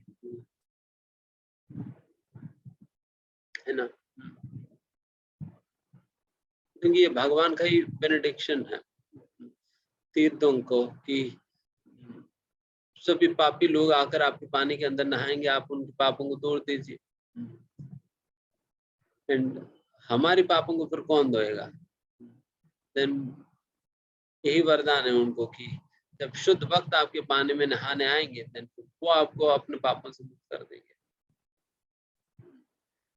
है ना। क्योंकि ये भगवान का ही बेनेडिक्शन है तीर्थों को कि सभी पापी लोग आकर आपके पानी के अंदर नहाएंगे, आप उनके पापों को तोड़ दीजिए, एंड हमारे पापों को फिर कौन धोएगा। देन यही वरदान है उनको कि जब शुद्ध भक्त आपके पानी में नहाने आएंगे देन वो आपको अपने पापों से मुक्त कर देंगे।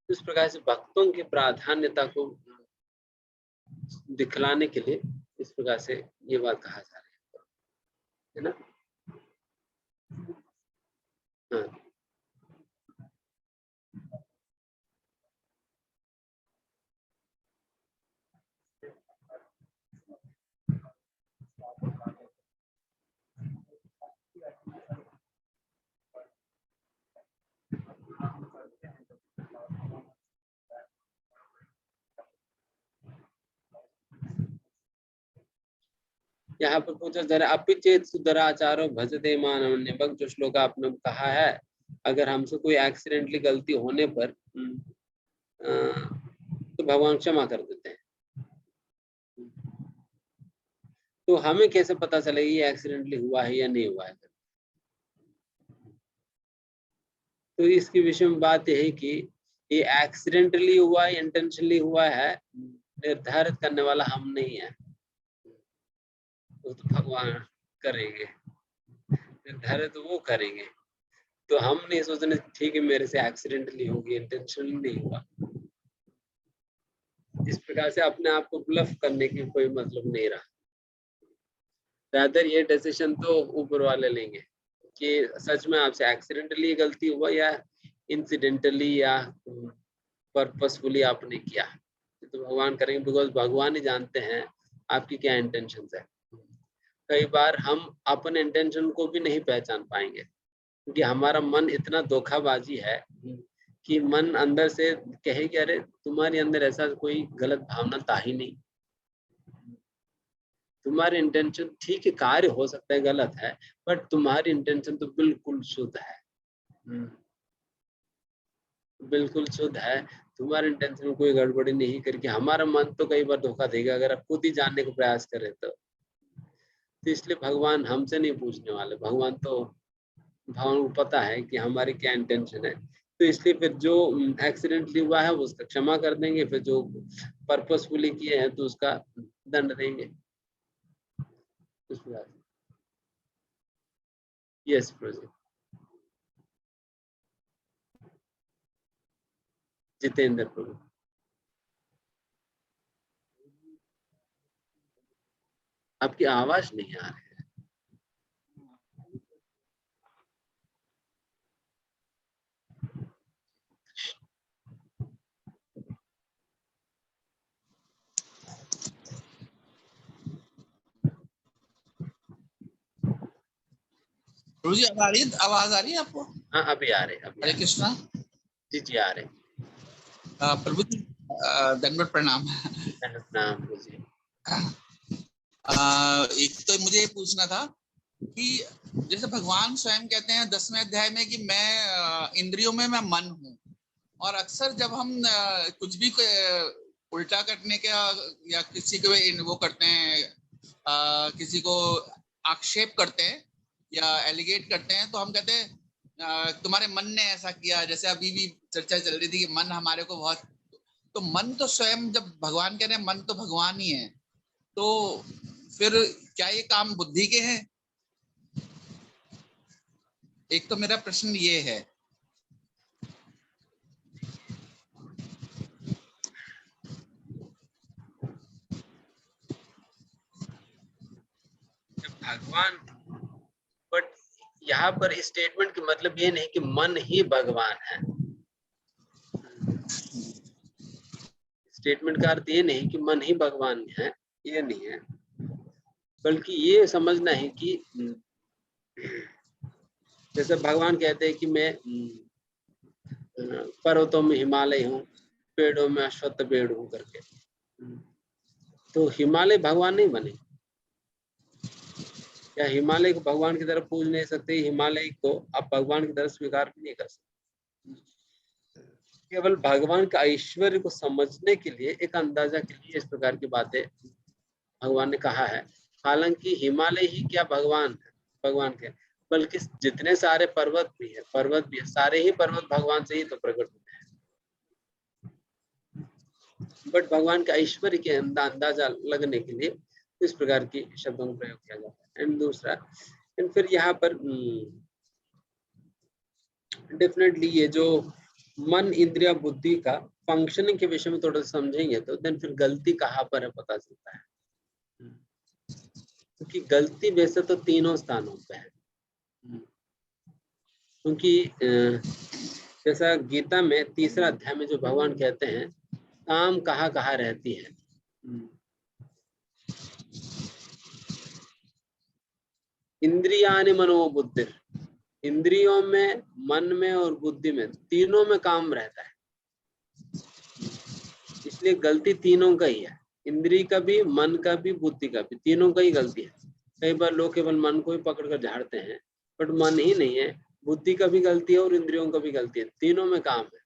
इस प्रकार से भक्तों की प्राधान्यता को दिखलाने के लिए इस प्रकार से ये बात कहा जा रहा है ना। हाँ। यहाँ पर पूछा जरा अपिचेत सुधराचारो भजते मानवन्य भक्त, जो श्लोक आपने कहा है, अगर हमसे कोई एक्सीडेंटली गलती होने पर तो भगवान क्षमा कर देते हैं। तो हमें कैसे पता चलेगा ये एक्सीडेंटली हुआ है या नहीं हुआ है। तो इसके विषय में बात यह है कि ये एक्सीडेंटली हुआ है इंटेंशनली हुआ है निर्धारित करने वाला हम नहीं है, वो तो भगवान करेंगे, निर्धारित वो करेंगे। तो हम नहीं सोचने ठीक है मेरे से एक्सीडेंटली हो गया, इंटेंशनली नहीं हुआ। इस प्रकार से अपने आप को ब्लफ करने की कोई मतलब नहीं रहा। रादर ये डिसीजन तो ऊपर वाले लेंगे कि सच में आपसे एक्सीडेंटली गलती हुआ या इंसिडेंटली या पर्पसफुली आपने किया, तो भगवान करेंगे, बिकॉज भगवान ही जानते हैं आपकी क्या इंटेंशन है। कई बार हम अपने इंटेंशन को भी नहीं पहचान पाएंगे क्योंकि हमारा मन इतना धोखाबाजी है कि मन अंदर से कहे कि अरे तुम्हारे अंदर ऐसा कोई गलत भावना था ही नहीं, तुम्हारी इंटेंशन ठीक है, कार्य हो सकता है गलत है बट तुम्हारी इंटेंशन तो बिल्कुल शुद्ध है, बिल्कुल शुद्ध है। तुम्हारे इंटेंशन में कोई गड़बड़ी नहीं करके हमारा मन तो कई बार धोखा देगा अगर आप खुद ही जानने को प्रयास करें तो इसलिए भगवान हमसे नहीं पूछने वाले, भगवान को पता है कि हमारी क्या इंटेंशन है। तो इसलिए फिर जो एक्सीडेंटली हुआ है वो उसका क्षमा कर देंगे, फिर जो पर्पसफुली किए हैं तो उसका दंड देंगे। यस प्रोजेक्ट जितेंद्र प्रभु। आपकी आवाज नहीं आ रही है। प्रभु जी आवाज आ रही है आपको? हाँ अभी आ रहे। हरे कृष्णा। जी जी आ रहे। प्रभु जी दंडवत प्रणाम। प्रणाम प्रभु जी। एक तो मुझे ये पूछना था कि जैसे भगवान स्वयं कहते हैं 10वें अध्याय में कि मैं इंद्रियों में मैं मन हूँ, और अक्सर जब हम कुछ भी उल्टा करने के या किसी को वो करते हैं, किसी को आक्षेप करते हैं या एलिगेट करते हैं तो हम कहते हैं तुम्हारे मन ने ऐसा किया। जैसे अभी भी चर्चा चल रही थी कि मन हमारे को बहुत, तो मन तो स्वयं, जब भगवान कह रहे हैं मन तो भगवान ही है, तो फिर क्या ये काम बुद्धि के हैं? एक तो मेरा प्रश्न ये है, भगवान, बट यहाँ पर इस स्टेटमेंट का मतलब ये नहीं कि मन ही भगवान है। स्टेटमेंट का अर्थ ये नहीं कि मन ही भगवान है, ये नहीं है, बल्कि ये समझना है कि जैसे भगवान कहते हैं कि मैं पर्वतों में हिमालय हूँ, पेड़ों में अश्वत्थ पेड़ हूँ करके, तो हिमालय भगवान नहीं बने, या हिमालय को भगवान की तरफ पूज नहीं सकते, हिमालय को आप भगवान की तरफ स्वीकार भी नहीं कर सकते। केवल भगवान का ऐश्वर्य को समझने के लिए, एक अंदाजा के लिए इस प्रकार की बातें भगवान ने कहा है। हालांकि हिमालय ही क्या भगवान है, भगवान के, बल्कि जितने सारे पर्वत भी है, सारे ही पर्वत भगवान से ही तो प्रकट होते हैं, बट भगवान के ऐश्वर्य के अंदाजा लगने के लिए इस प्रकार की शब्दों का प्रयोग किया जाता है। एंड दूसरा, एंड फिर यहाँ पर डेफिनेटली ये जो मन, इंद्रिया, बुद्धि का फंक्शनिंग के विषय में थोड़ा समझेंगे तो देन फिर गलती कहाँ पर है पता चलता है, क्योंकि गलती वैसे तो तीनों स्थानों पे है। क्योंकि जैसा गीता में 3रा अध्याय में जो भगवान कहते हैं, काम कहाँ कहाँ रहती है, इंद्रियानि मनोबुद्धि, इंद्रियों में, मन में और बुद्धि में, तीनों में काम रहता है। इसलिए गलती तीनों का ही है, इंद्रिय का भी, मन का भी, बुद्धि का भी, तीनों का ही गलती है। कई बार लोग केवल मन को ही पकड़ कर झाड़ते हैं, बट मन ही नहीं है, बुद्धि का भी गलती है और इंद्रियों का भी गलती है, तीनों में काम है।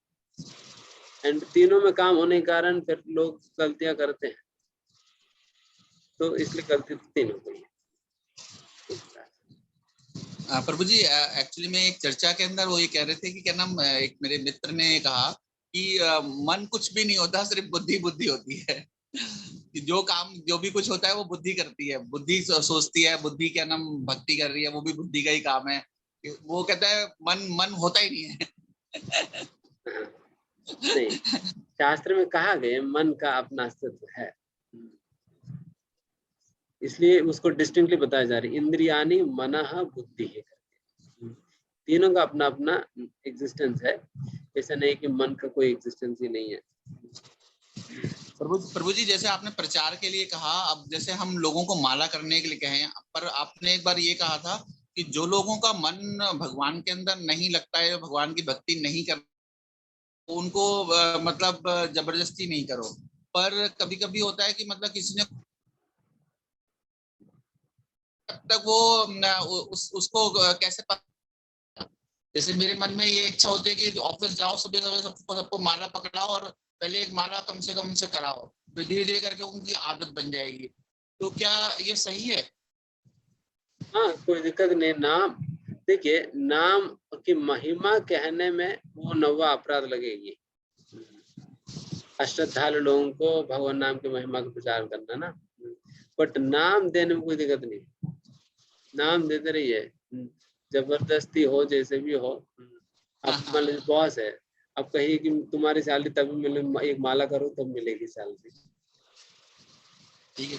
एंड तीनों में काम होने के कारण फिर लोग गलतियां करते हैं, तो इसलिए गलती तो तीनों को ही है। प्रभु जी, एक्चुअली में एक चर्चा के अंदर वो ये कह रहे थे कि क्या नाम, एक मेरे मित्र ने कहा कि मन कुछ भी नहीं होता, सिर्फ बुद्धि बुद्धि होती है। कि जो काम, जो भी कुछ होता है वो बुद्धि करती है, बुद्धि सोचती है, बुद्धि क्या नाम भक्ति कर रही है, वो भी बुद्धि का ही काम है। वो कहता है मन होता ही नहीं है। नहीं, शास्त्र में कहा गया मन का अपना अस्तित्व है, इसलिए उसको डिस्टिंक्टली बताया जा रही, इंद्रियानि मनः बुद्धि है करके, तीनों का अपना अपना एग्जिस्टेंस है। ऐसा नहीं कि मन का कोई एग्जिस्टेंस ही नहीं है। प्रभु जी, जैसे आपने प्रचार के लिए कहा, अब जैसे हम लोगों को माला करने के लिए कहे, पर आपने एक बार ये कहा था कि जो लोगों का मन भगवान के अंदर नहीं लगता है, भगवान की भक्ति नहीं कर, उनको मतलब जबरदस्ती नहीं करो। पर कभी कभी होता है कि मतलब किसी ने तक वो उसको कैसे जैसे मेरे मन में ये इच्छा होती है कि ऑफिस जाओ, सुबह सुबह सबको माला पकड़ाओ और पहले एक माला कम से कम से कराओ, तो धीरे धीरे करके उनकी आदत बन जाएगी। तो क्या ये सही है? हाँ, कोई दिक्कत नहीं। नाम, देखिए, नाम की महिमा कहने में वो 9वां अपराध लगेगी। अश्रद्धालु लोगों को भगवान नाम की महिमा का प्रचार करना ना, बट नाम देने में कोई दिक्कत नहीं, नाम देते रहिए, जबरदस्ती हो जैसे भी हो। आप मान लीजिए बॉस है, अब कहिए कि तुम्हारी सैलरी तभी मिले, एक माला करो तब मिलेगी सैलरी। ठीक है,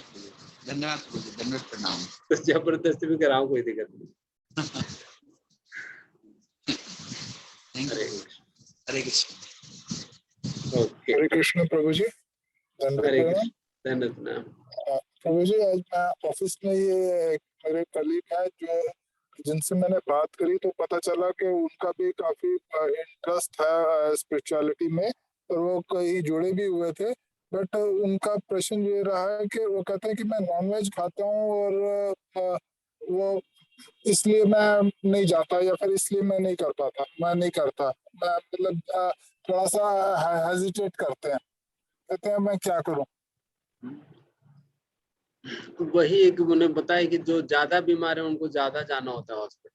धन्यवाद, धन्यवाद, प्रणाम। तो जबरदस्ती भी कराओ, कोई दिक्कत नहीं। हरे कृष्ण। ओके, हरे कृष्ण प्रभु जी, हरे कृष्ण, धन्यवाद। प्रभु जी, आज मैं ऑफिस में ये मेरे कलीग है जो जिनसे मैंने बात करी, तो पता चला कि उनका भी काफी इंटरेस्ट है स्पिरिचुअलिटी में, और वो कई जुड़े भी हुए थे। बट उनका प्रश्न ये रहा है कि वो कहते हैं कि मैं नॉनवेज खाता हूँ और वो इसलिए मैं नहीं जाता, या फिर इसलिए मैं नहीं कर पाता, मैं नहीं करता, मैं मतलब थोड़ा सा हेजिटेट करते हैं, कहते हैं मैं क्या करूं। वही एक उन्हें बताया कि जो ज्यादा बीमार है उनको ज्यादा जाना होता है हॉस्पिटल।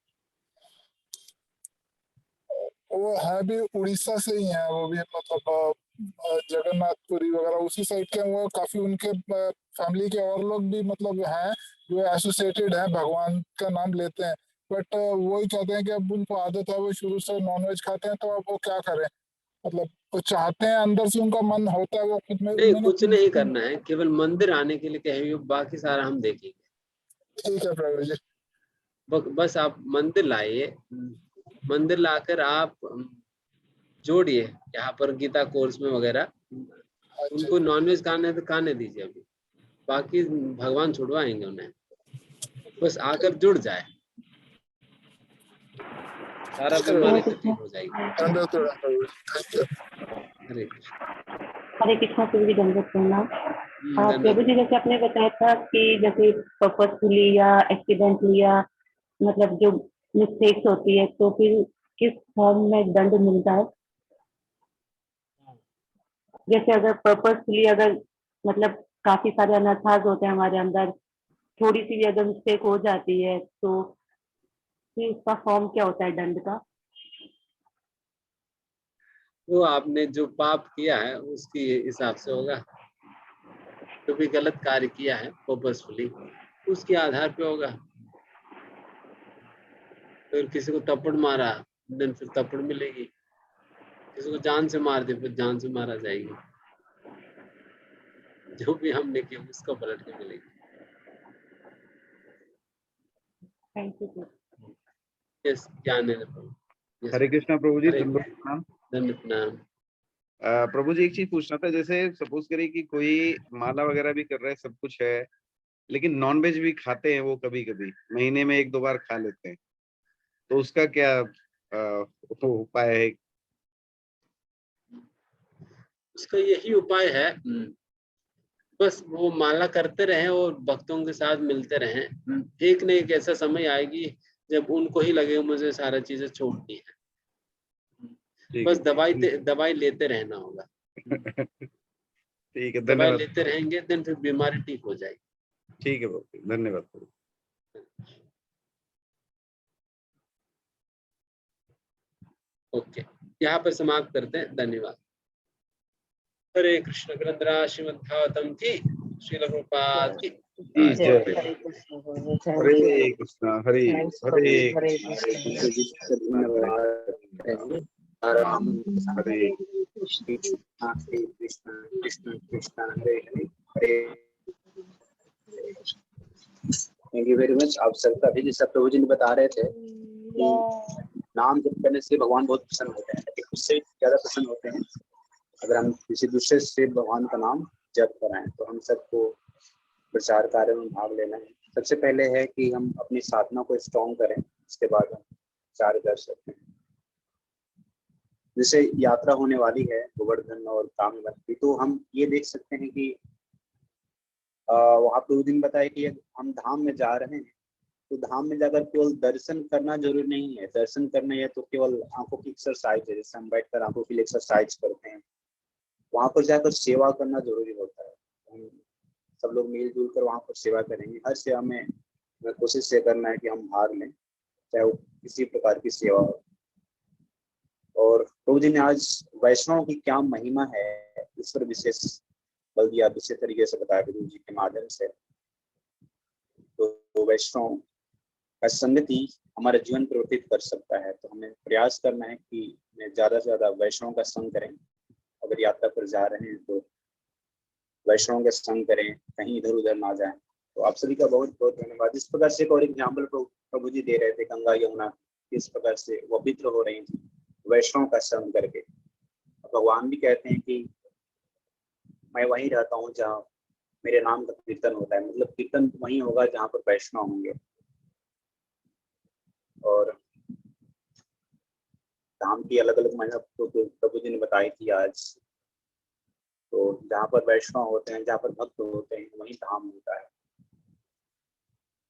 वो है भी उड़ीसा से ही है, वो भी मतलब जगन्नाथपुरी वगैरह उसी साइड के। वो काफी उनके फैमिली के और लोग भी मतलब हैं जो एसोसिएटेड हैं, भगवान का नाम लेते हैं, बट वही कहते हैं कि अब उनको आदत है, वो शुरू से नॉनवेज खाते हैं, तो अब वो क्या करें, मतलब वो चाहते हैं, अंदर से उनका मन होता है, वो खुद में नहीं, मैंने कुछ नहीं करना है, केवल मंदिर आने के लिए कहेंगे, बाकी सारा हम देखेंगे। ठीक है प्रभु जी। बस आप मंदिर लाइए, मंदिर लाकर आप जोड़िए यहाँ पर गीता कोर्स में वगैरह। अच्छा उनको नॉनवेज खाने तो खाने दीजिए अभी, बाकी भगवान छुड़वाएंगे उन्हें, बस आकर जुड़ जाए, सारा बीमारी तो ठीक हो जाएगी। हरे कृष्ण। हरे कृष्णा प्रभु जी, दंडवत प्रणाम। प्रभु जी, जैसे आपने बताया था कि जैसे पर्पसफुली या एक्सीडेंटली या मतलब जो मिस्टेक्स होती है, तो फिर किस फॉर्म में दंड मिलता है? जैसे अगर पर्पसफुली, अगर मतलब काफी सारे अनर्थाज होते हैं हमारे अंदर, थोड़ी सी भी अगर मिस्टेक हो जाती है, तो फिर उसका फॉर्म क्या होता है दंड का? वो आपने जो पाप किया है उसके हिसाब से होगा, जो भी गलत कार्य किया है पर्पसफुली, उसके आधार पे होगा। फिर किसी को थप्पड़ मारा, देन फिर थप्पड़ मिलेगी। किसी को जान से मार दे, फिर जान से मारा जाएगी। जो भी हमने किया उसको पलट के मिलेगी। Thank you. यस, ज्ञान है प्रभु। हरे कृष्णा प्रभु जी, हरे दंडवत प्रणाम। प्रभु जी, एक चीज पूछना था। जैसे सपोज करिए कि कोई माला वगैरह भी कर रहा है, सब कुछ है, लेकिन नॉनवेज भी खाते हैं, वो कभी कभी महीने में 1-2 बार खा लेते हैं, तो उसका क्या उपाय है? उसका यही उपाय है, बस वो माला करते रहें और भक्तों के साथ मिलते रहें। एक न एक ऐसा समय आएगी जब उनको ही लगेगा मुझे सारा चीजें छोड़नी है। बस दवाई लेते रहना होगा। ठीक है, दवाई धन्यवाद। लेते रहेंगे, देन फिर बीमारी ठीक हो जाएगी। ठीक है बाबू, धन्यवाद प्रभु। ओके, यहाँ पर समाप्त करते हैं। धन्यवाद। हरे कृष्ण। ग्रंथराज श्रीमद् भागवतम की, श्रील प्रभुपाद की जय। Hare Krishna. Hare Krishna, Hare Hare Hare Hare Krishna Krishna Krishna Hare Hare Hare. Thank you very much. आप सबका भी, जैसा प्रभु जी ने बता रहे थे कि नाम जप करने से भगवान बहुत प्रसन्न होते हैं, लेकिन उससे ज्यादा प्रसन्न होते हैं अगर हम किसी दूसरे से भगवान का नाम जप कराएं। तो हम सबको प्रचार कार्य में भाग लेना है। सबसे पहले है कि हम अपनी साधना को स्ट्रॉन्ग करें, उसके बाद हम प्रचार कर सकते हैं। जैसे यात्रा होने वाली है गोवर्धन और कामवती, तो हम ये देख सकते हैं कि वहाँ पे उस दिन बताया कि हम धाम में जा रहे हैं, तो धाम में जाकर केवल दर्शन करना जरूरी नहीं है। दर्शन करना है तो केवल आंखों की एक्सरसाइज है, जैसे हम बैठकर आंखों की एक्सरसाइज करते हैं। वहां पर जाकर सेवा करना जरूरी होता है। हम सब लोग मिलजुल कर वहां पर सेवा करेंगे। हर सेवा में कोशिश ये करना है कि हम भाग लें, चाहे वो किसी प्रकार की सेवा हो। और प्रभु जी ने आज वैष्णव की क्या महिमा है इस पर विशेष बल दिया, विशेष तरीके से बताया गुरु जी के माध्यम से। तो वैष्णव का संगति हमारा जीवन परिवर्तित कर सकता है। तो हमें प्रयास करना है कि ज्यादा से ज्यादा वैष्णव का संग करें। अगर यात्रा पर जा रहे हैं तो वैष्णव का संग करें, कहीं इधर उधर ना जाएं। तो आप सभी का बहुत बहुत धन्यवाद। इस प्रकार से एक और एग्जाम्पल प्रभु जी दे रहे थे, गंगा यमुना किस प्रकार से पवित्र हो रही थी वैष्णव का संग करके। भगवान भी कहते हैं कि मैं वहीं रहता हूँ जहाँ मेरे नाम का कीर्तन होता है, मतलब कीर्तन वहीं होगा जहाँ पर वैष्णव होंगे। और धाम की अलग अलग महिमा तो प्रभु जी ने बताई थी आज। तो जहाँ पर वैष्णव होते हैं, जहाँ पर भक्त होते हैं, वहीं धाम होता है।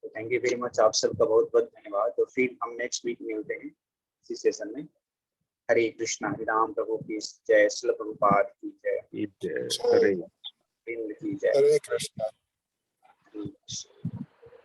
तो थैंक यू वेरी मच, आप सबका बहुत बहुत धन्यवाद। तो फिर हम नेक्स्ट वीक मिलते हैं इसी सेशन में। हरे कृष्णा। हरे राम प्रभु की जय। श्रील प्रभुपाद की जय। हरे की जय। हरे कृष्णा।